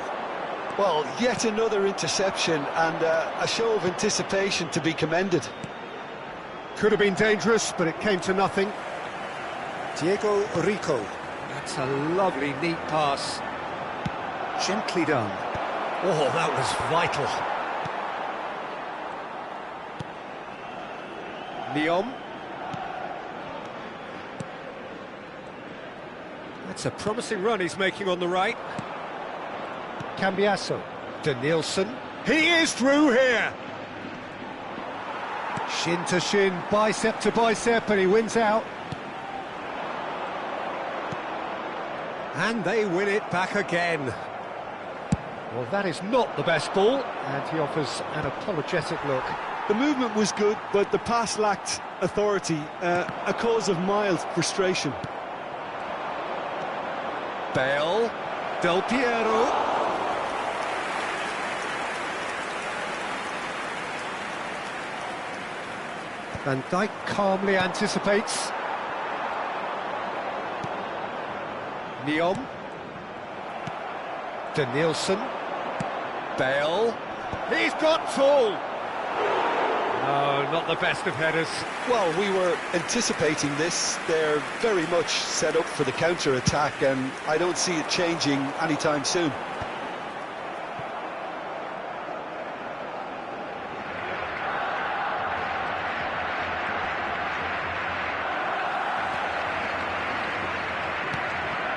Well, yet another interception and a show of anticipation to be commended. Could have been dangerous, but it came to nothing. Diego Rico. That's a lovely, neat pass. Gently done. Oh, that was vital. Leon. That's a promising run he's making on the right. Cambiasso. Danielson. He is through here! Shin to shin, bicep to bicep, and he wins out. And they win it back again. Well, that is not the best ball, and he offers an apologetic look. The movement was good, but the pass lacked authority, a cause of mild frustration. Bale, Del Piero. Van Dijk calmly anticipates. Neom. Danielson. Bale. He's got full. No, not the best of headers. Well, we were anticipating this. They're very much set up for the counter-attack, and I don't see it changing anytime soon.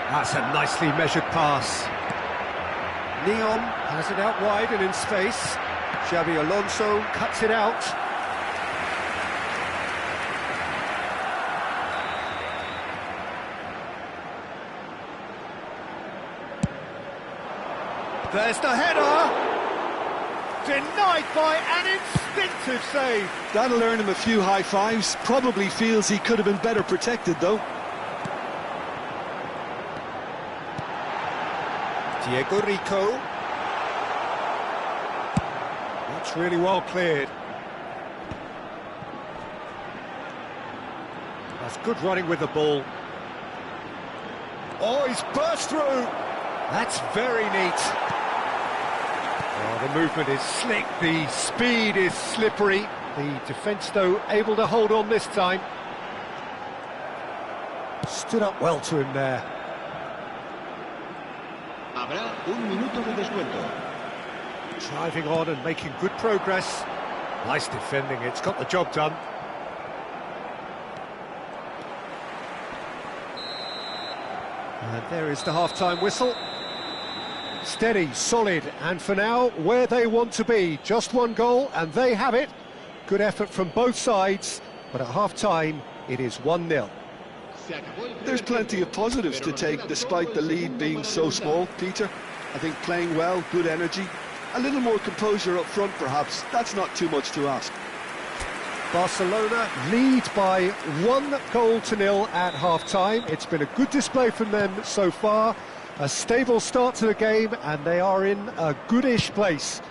That's a nicely measured pass. Neom has it out wide and in space. Xabi Alonso cuts it out. There's the header! Denied by an instinctive save. That'll earn him a few high fives. Probably feels he could have been better protected, though. Diego Rico. That's really well cleared. That's good running with the ball. Oh, he's burst through. That's very neat. Oh, the movement is slick, the speed is slippery. The defence, though, able to hold on this time. Stood up well to him there. Habrá un minuto de descuento. Driving on and making good progress. Nice defending, it's got the job done. And there is the half-time whistle. Steady, solid, and for now, where they want to be. Just one goal, and they have it. Good effort from both sides, but at half-time, it is 1-0. There's plenty of positives to take despite the lead being so small, Peter. I think playing well, good energy, a little more composure up front perhaps. That's not too much to ask. Barcelona lead by 1-0 at half-time. It's been a good display from them so far. A stable start to the game, and they are in a goodish place.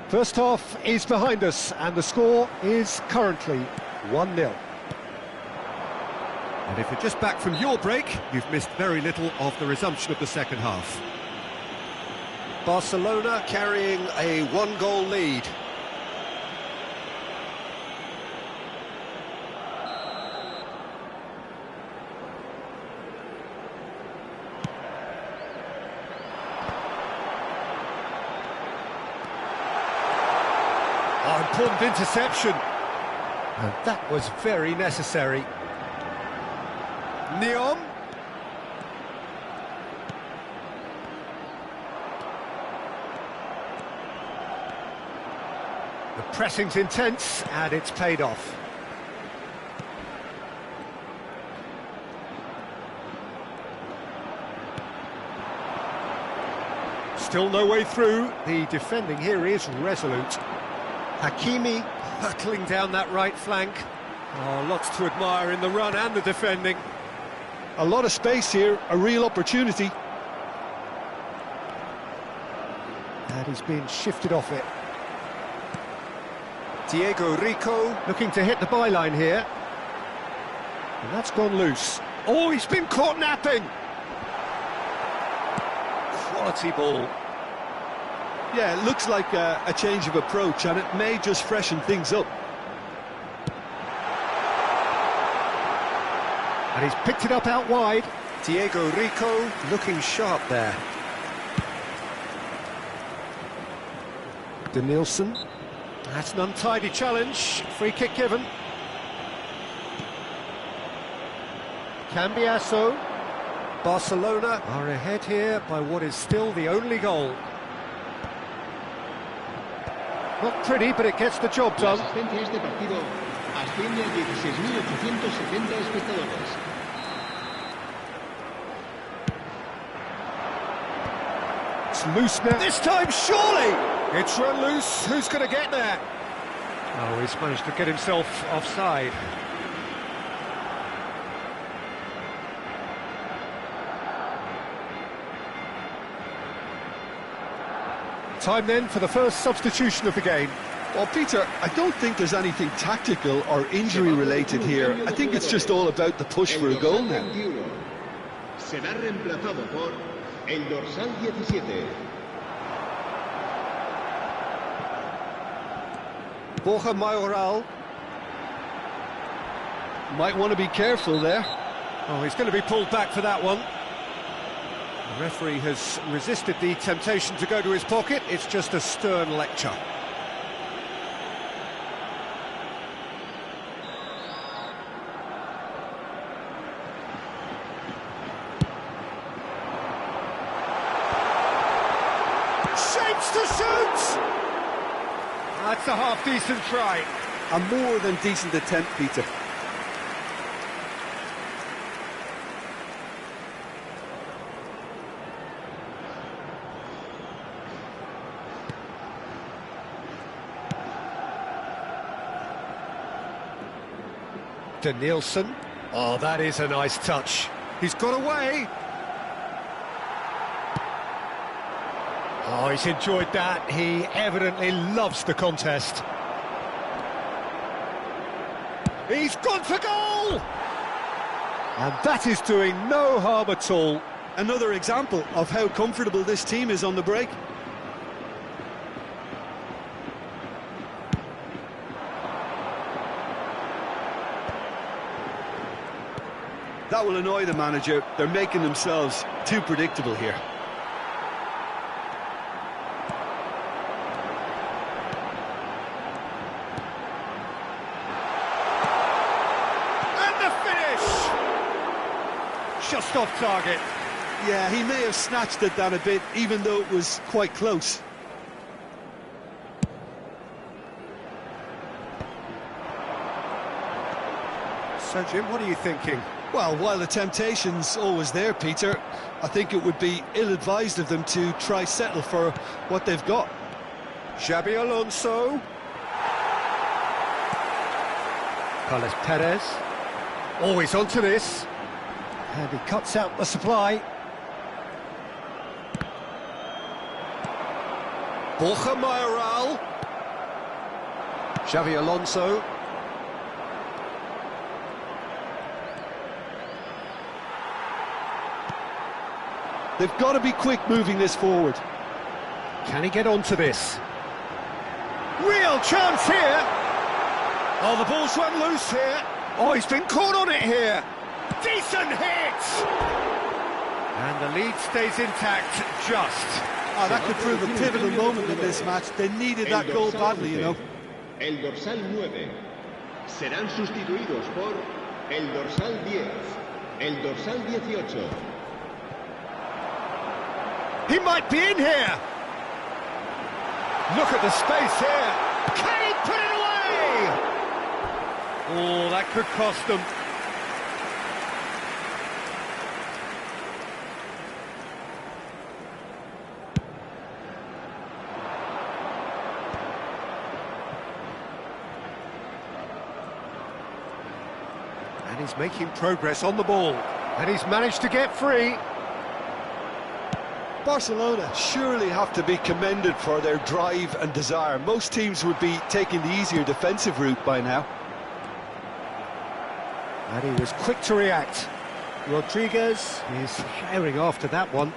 First half is behind us, and the score is currently 1-0. And if you're just back from your break, you've missed very little of the resumption of the second half. Barcelona carrying a 1-goal lead. Important interception. And that was very necessary. Neom. The pressing's intense, and it's paid off. Still no way through. The defending here is resolute. Hakimi hurtling down that right flank. Oh, lots to admire in the run and the defending. A lot of space here, a real opportunity. And he's been shifted off it. Diego Rico looking to hit the byline here. And that's gone loose. Oh, he's been caught napping! Quality ball. Yeah, it looks like a change of approach, and it may just freshen things up. And he's picked it up out wide. Diego Rico looking sharp there. Denilson. That's an untidy challenge. Free kick given. Cambiasso. Barcelona are ahead here by what is still the only goal. Not pretty, but it gets the job done. Este partido asciende a 16.870 espectadores. It's loose now. This time, surely! It's run loose. Who's going to get there? Oh, he's managed to get himself offside. Time then for the first substitution of the game. Well, Peter, I don't think there's anything tactical or injury-related here. I think it's just all about the push for a goal now. Será reemplazado por el dorsal 17. Borja Mayoral. Might want to be careful there. Oh, he's going to be pulled back for that one. The referee has resisted the temptation to go to his pocket. It's just a stern lecture. Shapes to shoot! That's a half-decent try. A more than decent attempt, Peter. Denilson. Oh, that is a nice touch. He's got away. Oh, he's enjoyed that. He evidently loves the contest. He's gone for goal! And that is doing no harm at all. Another example of how comfortable this team is on the break. That will annoy the manager. They're making themselves too predictable here. And the finish! Just off target. Yeah, he may have snatched it down a bit, even though it was quite close. So, Jim, what are you thinking? Well, while the temptation's always there, Peter, I think it would be ill-advised of them to try settle for what they've got. Xabi Alonso. Carlos Perez. Always onto this. And he cuts out the supply. Borja Mayoral. Xabi Alonso. They've got to be quick moving this forward. Can he get onto this? Real chance here! Oh, the ball's run loose here. Oh, he's been caught on it here. Decent hit! And the lead stays intact, just. Oh, that could prove a pivotal moment in this match. They needed that goal badly, you know. El dorsal 9. Serán sustituidos por el dorsal 10, el dorsal 18. He might be in here! Look at the space here! Can he put it away? Oh, that could cost them. And he's making progress on the ball. And he's managed to get free. Barcelona surely have to be commended for their drive and desire. Most teams would be taking the easier defensive route by now. And he was quick to react. Rodriguez is herring after that one.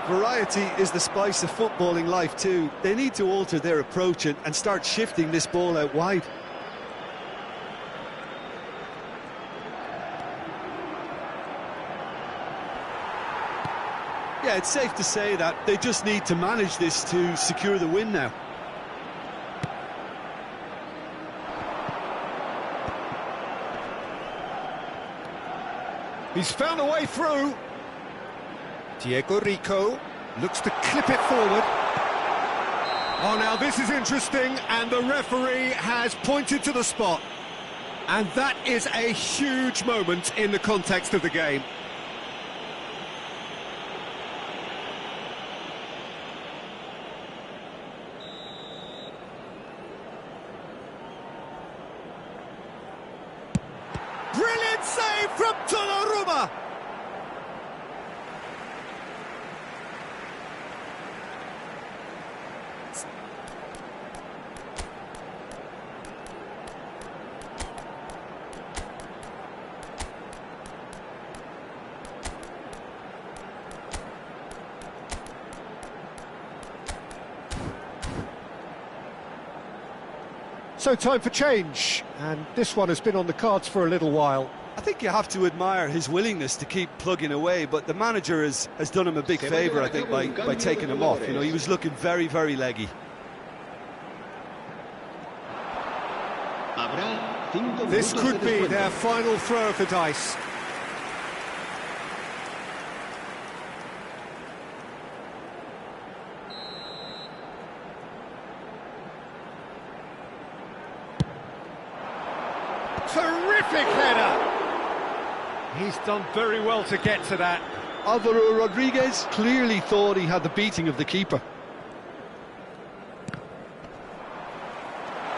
Variety is the spice of footballing life too. They need to alter their approach and start shifting this ball out wide. Yeah, it's safe to say that they just need to manage this to secure the win now. He's found a way through. Diego Rico looks to clip it forward. Oh, now this is interesting, and the referee has pointed to the spot. And that is a huge moment in the context of the game. Brilliant save from Donnarumma! So time for change, and this one has been on the cards for a little while. I think you have to admire his willingness to keep plugging away, but the manager has done him a big favour, I think, by taking him off. You know, he was looking very, very leggy. This could be their final throw of the dice. Terrific header! He's done very well to get to that. Alvaro Rodriguez clearly thought he had the beating of the keeper.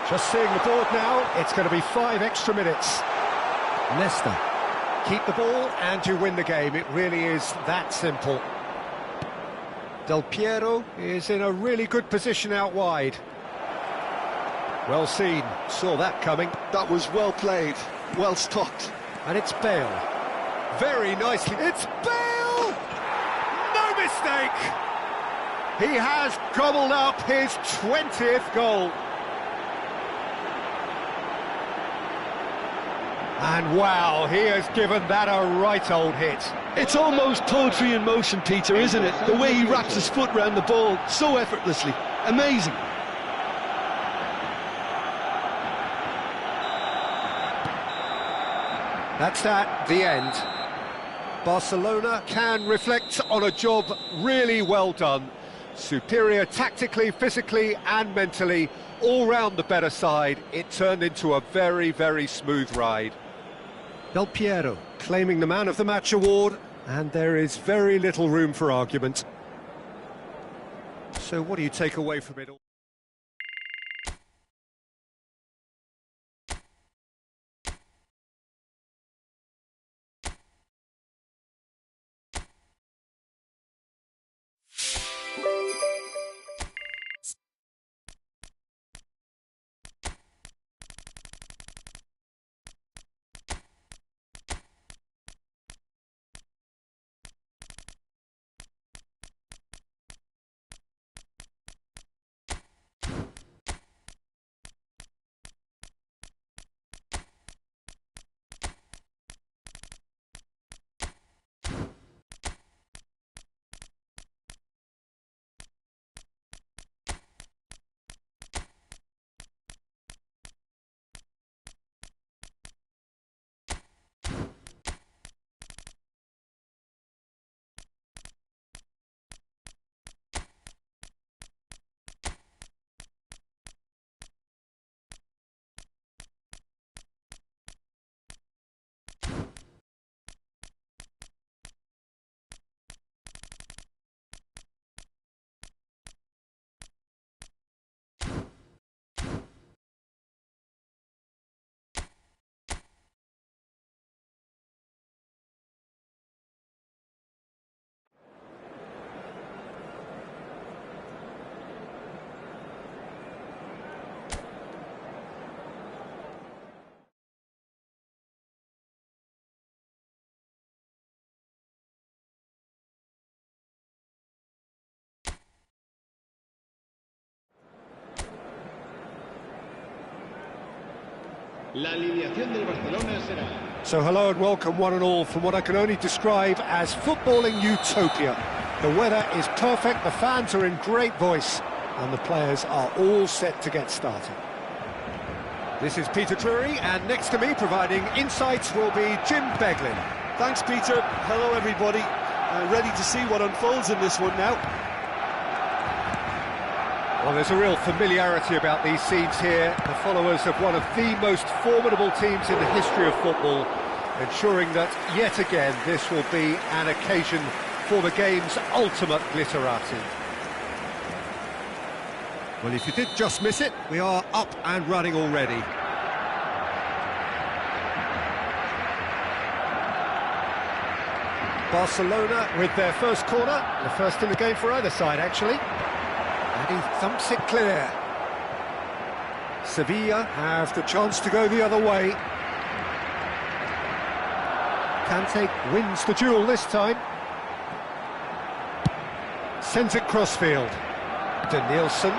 Just seeing the board now, it's going to be 5 extra minutes. Leicester keep the ball and you win the game. It really is that simple. Del Piero is in a really good position out wide. Well seen, saw that coming. That was well played, well stopped. And it's Bale. Very nicely. It's Bale! No mistake! He has gobbled up his 20th goal. And wow, he has given that a right old hit. It's almost poetry in motion, Peter, isn't it? The way he wraps his foot round the ball so effortlessly. Amazing. That's that, the end. Barcelona can reflect on a job really well done. Superior tactically, physically and mentally, all round the better side. It turned into a very, very smooth ride. Del Piero claiming the Man of the Match award, and there is very little room for argument. So what do you take away from it all? La alineación del Barcelona será... So hello and welcome one and all from what I can only describe as footballing utopia. The weather is perfect, the fans are in great voice, and the players are all set to get started. This is Peter Drury, and next to me providing insights will be Jim Beglin. Thanks, Peter. Hello, everybody. Ready to see what unfolds in this one now. Well, there's a real familiarity about these scenes here. The followers of one of the most formidable teams in the history of football, ensuring that, yet again, this will be an occasion for the game's ultimate glitterati. Well, if you did just miss it, we are up and running already. Barcelona with their first corner, the first in the game for either side, actually. And he thumps it clear. Sevilla have the chance to go the other way. Kante wins the duel this time. Sends it crossfield. Danielson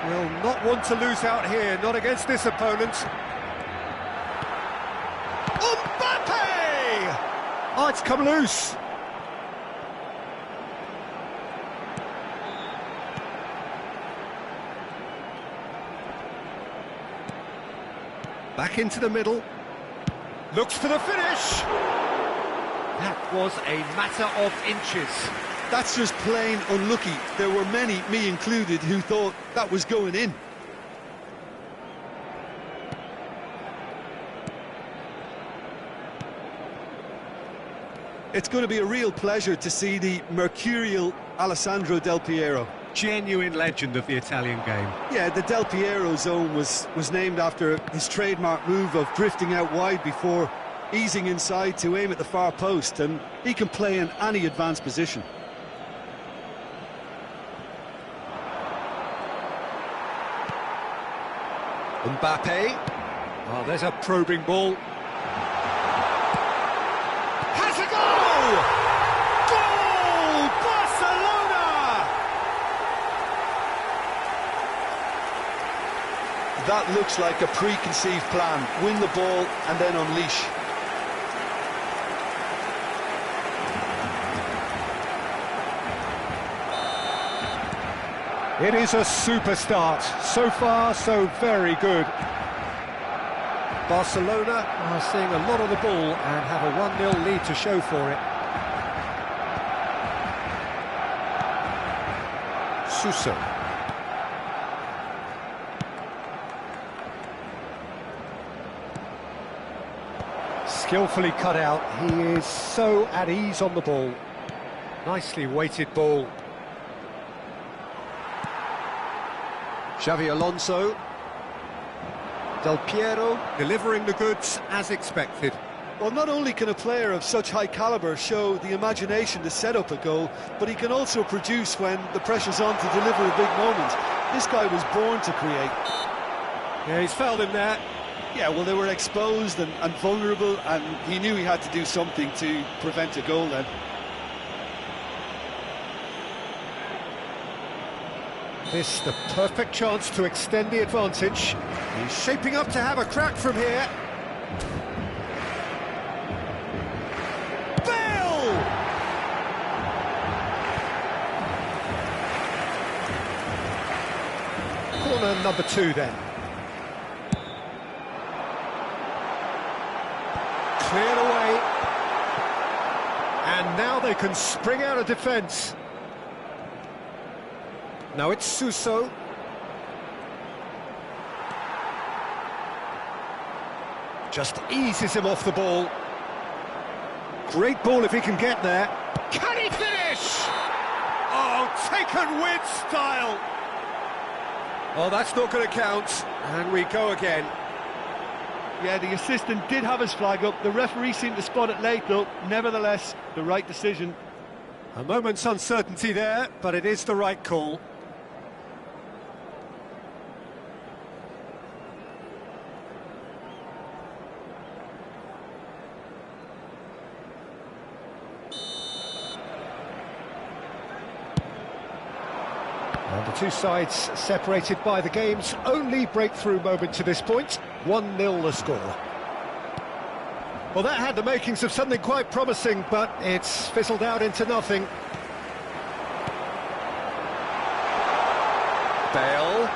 will not want to lose out here, not against this opponent. Mbappe! Oh, it's come loose. Back into the middle. Looks for the finish. That was a matter of inches. That's just plain unlucky. There were many, me included, who thought that was going in. It's going to be a real pleasure to see the mercurial Alessandro Del Piero. Genuine legend of the Italian game. Yeah, the Del Piero zone was named after his trademark move of drifting out wide before easing inside to aim at the far post, and he can play in any advanced position. Mbappe. Oh, there's a probing ball. Has a goal! Goal! Barcelona! That looks like a preconceived plan. Win the ball and then unleash. It is a super start. So far, so very good. Barcelona are seeing a lot of the ball and have a 1-0 lead to show for it. Suso. Skillfully cut out. He is so at ease on the ball. Nicely weighted ball. Xavi Alonso. Del Piero delivering the goods as expected. Well, not only can a player of such high calibre show the imagination to set up a goal, but he can also produce when the pressure's on to deliver a big moment. This guy was born to create. Yeah, he's fouled him there. Yeah, well, they were exposed and vulnerable, and he knew he had to do something to prevent a goal then. This the perfect chance to extend the advantage. He's shaping up to have a crack from here. Bale! Corner number 2 then. Cleared away. And now they can spring out of defence. Now it's Suso. Just eases him off the ball. Great ball if he can get there. Can he finish? Oh, taken with style. Oh, that's not going to count. And we go again. Yeah, the assistant did have his flag up. The referee seemed to spot it late, though. Nevertheless, the right decision. A moment's uncertainty there, but it is the right call. And the two sides separated by the game's only breakthrough moment to this point. 1-0 the score. Well, that had the makings of something quite promising, but it's fizzled out into nothing. Bale.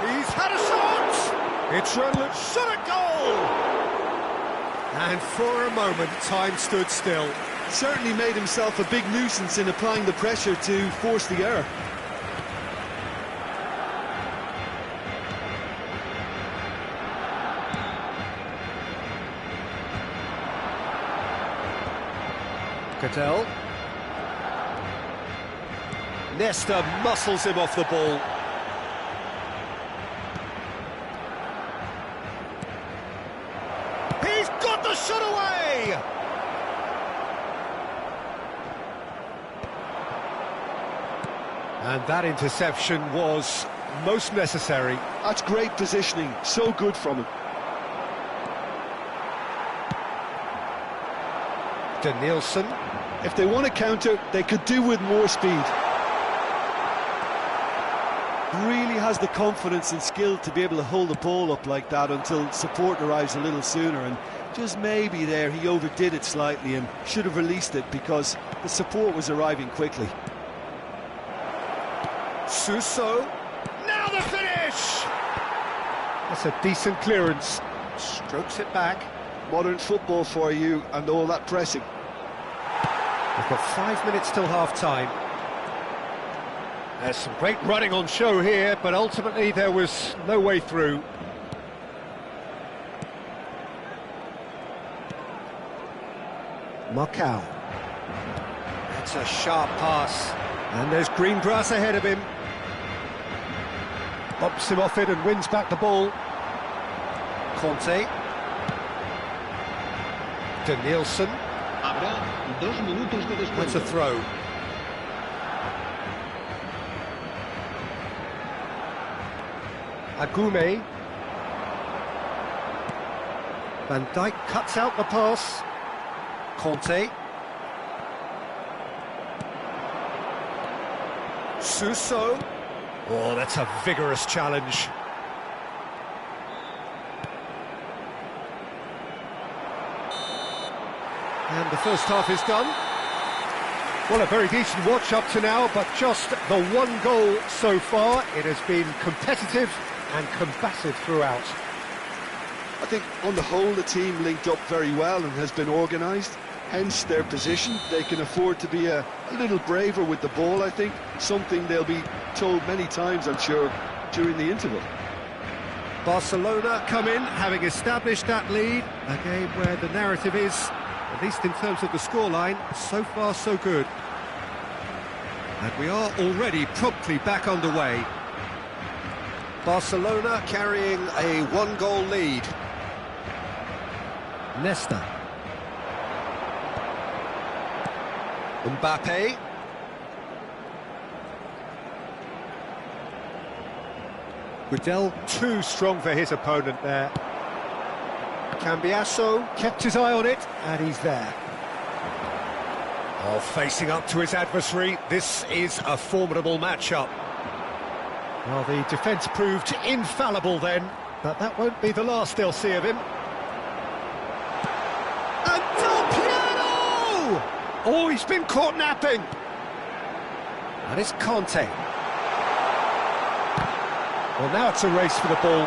He's had a shot! It's run, shot at goal! And for a moment, time stood still. Certainly made himself a big nuisance in applying the pressure to force the error. Cadell. Nesta muscles him off the ball. He's got the shot away! And that interception was most necessary. That's great positioning, so good from him. Danielson. If they want to counter, they could do with more speed. Really has the confidence and skill to be able to hold the ball up like that until support arrives a little sooner, and just maybe there he overdid it slightly and should have released it because the support was arriving quickly. Suso. Now the finish! That's a decent clearance. Strokes it back. Modern football for you and all that pressing. We've got 5 minutes till half-time. There's some great running on show here, but ultimately there was no way through. Marcao. That's a sharp pass. And there's green grass ahead of him. Bops him off it and wins back the ball. Conte. Danielson. Habrá 2 minutos de descuento. That's a throw. Agume. Van Dijk cuts out the pass. Conte. Suso. Oh, that's a vigorous challenge. And the first half is done. Well, a very decent watch up to now, but just the one goal so far. It has been competitive and combative throughout. I think on the whole the team linked up very well and has been organised, hence their position. They can afford to be a little braver with the ball, I think, something they'll be told many times, I'm sure, during the interval. Barcelona come in, having established that lead. A game where the narrative is, at least in terms of the scoreline, so far so good. And we are already promptly back underway. Barcelona carrying a one-goal lead. Nesta. Mbappe. Guidel too strong for his opponent there. Cambiasso Kept his eye on it, and he's there. Oh, facing up to his adversary. This is a formidable matchup. Well, the defence proved infallible then, but that won't be the last they'll see of him. And Del Piero! Oh, he's been caught napping. And it's Conte. Well, now it's a race for the ball.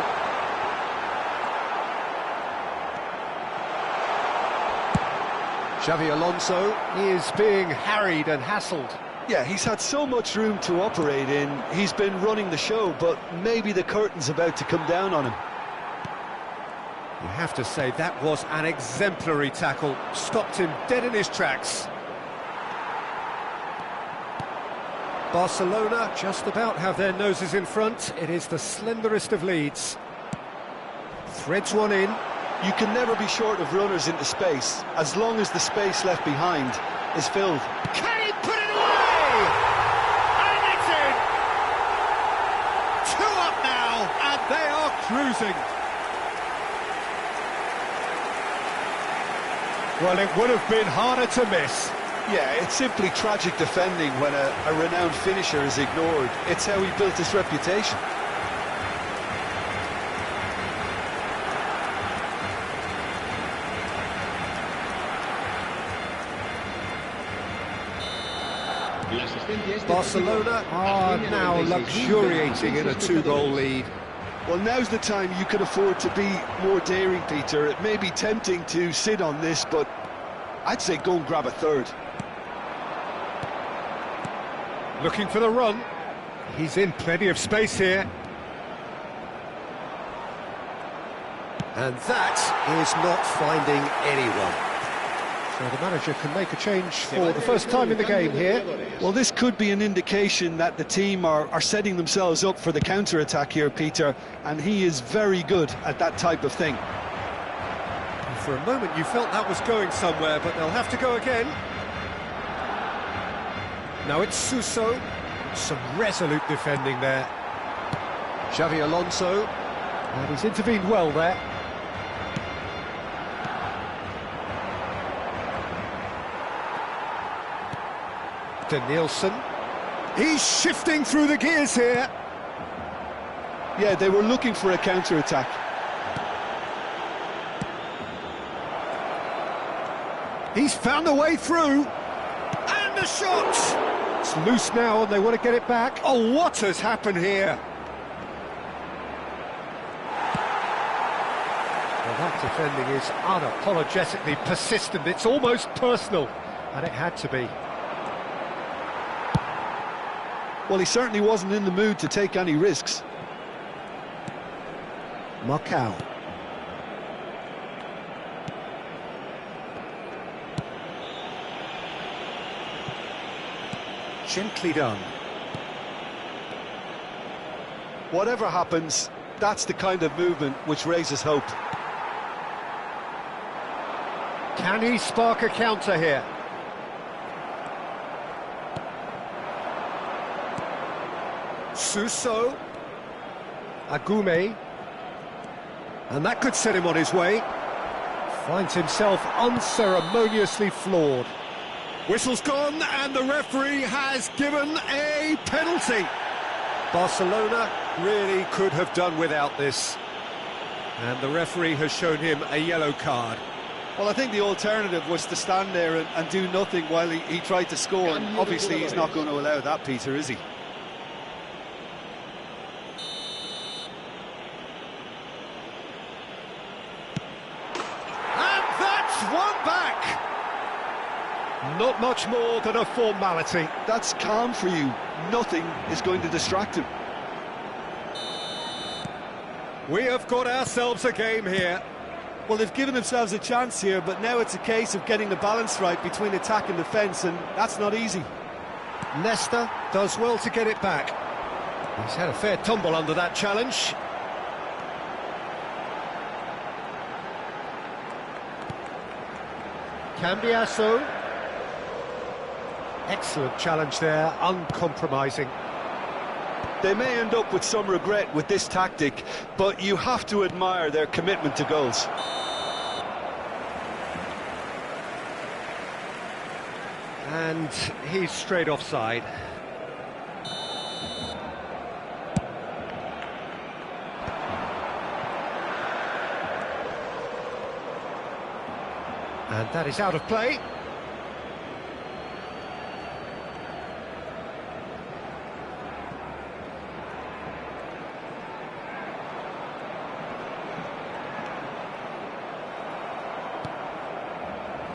Xavi Alonso He is being harried and hassled. Yeah, he's had so much room to operate in. He's been running the show, but maybe the curtain's about to come down on him. You have to say that was an exemplary tackle. Stopped him dead in his tracks. Barcelona just about have their noses in front. It is the slenderest of leads. Threads one in. You can never be short of runners into space, as long as the space left behind is filled. Can he put it away? And it's in! 2 up now, And they are cruising. Well, it would have been harder to miss. Yeah, it's simply tragic defending when a renowned finisher is ignored. It's how he built his reputation. Barcelona are now luxuriating in a 2-goal lead. Well, now's the time you can afford to be more daring, Peter. It may be tempting to sit on this, but I'd say go and grab a third. Looking for the run. He's in plenty of space here. And that is not finding anyone. So the manager can make a change for the first time in the game here. Well, this could be an indication that the team are setting themselves up for the counter-attack here, Peter, and he is very good at that type of thing. For a moment you felt that was going somewhere, but they'll have to go again. Now it's Suso. Some resolute defending there. Xavi Alonso. And he's intervened well there. Nielsen. He's shifting through the gears here. Yeah, they were looking for a counter-attack. He's found a way through. And the shot! It's loose now and they want to get it back. Oh, what has happened here? Well, that defending is unapologetically persistent. It's almost personal, and it had to be. Well, he certainly wasn't in the mood to take any risks. Marcao. Gently done. Whatever happens, that's the kind of movement which raises hope. Can he spark a counter here? Suso. Agume. And that could set him on his way. Finds himself unceremoniously floored. Whistle's gone and the referee has given a penalty. Barcelona really could have done without this. And the referee has shown him a yellow card. Well, I think the alternative was to stand there and do nothing while he tried to score. And obviously he's not going to allow that, Peter, is he? And that's one back. Not much more than a formality. That's calm for you. Nothing is going to distract him. We have got ourselves a game here. Well, they've given themselves a chance here, but now it's a case of getting the balance right between attack and defence, and that's not easy. Nesta does well to get it back. He's had a fair tumble under that challenge. Cambiasso. Excellent challenge there, uncompromising. They may end up with some regret with this tactic, but you have to admire their commitment to goals. And he's straight offside. And that is out of play.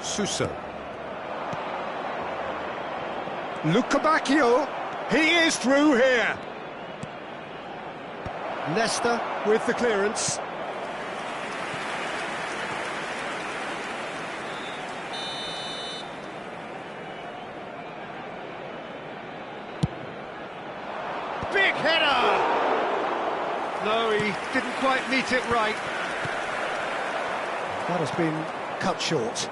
Suso. Luca Bacchio. He is through here. Nesta with the clearance. Big header! No, he didn't quite meet it right. That has been cut short.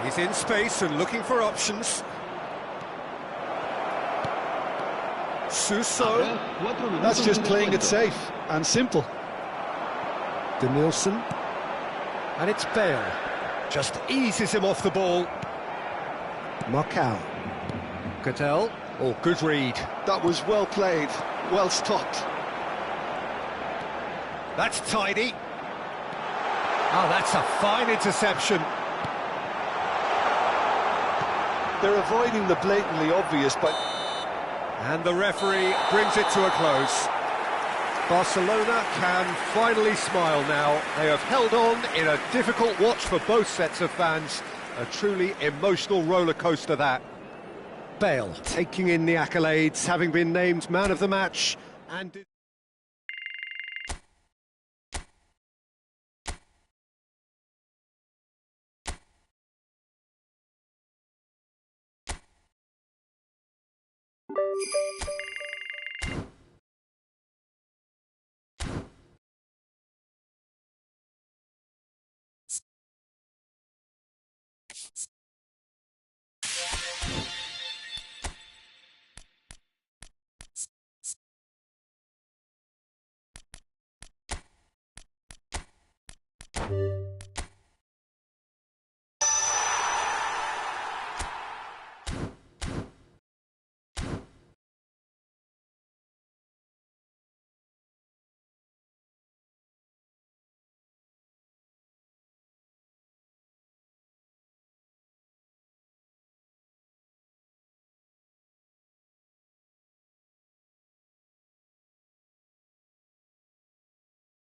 He's in space and looking for options. Suso. That's just playing it safe and simple. Denilson. And it's Bale. Just eases him off the ball. Marcao. Cattell. Oh, good read. That was well played, well stopped. That's tidy. Oh, that's a fine interception. They're avoiding the blatantly obvious, but... And the referee brings it to a close. Barcelona can finally smile now. They have held on in a difficult watch for both sets of fans. A truly emotional roller coaster, that. Bale taking in the accolades, having been named man of the match, and...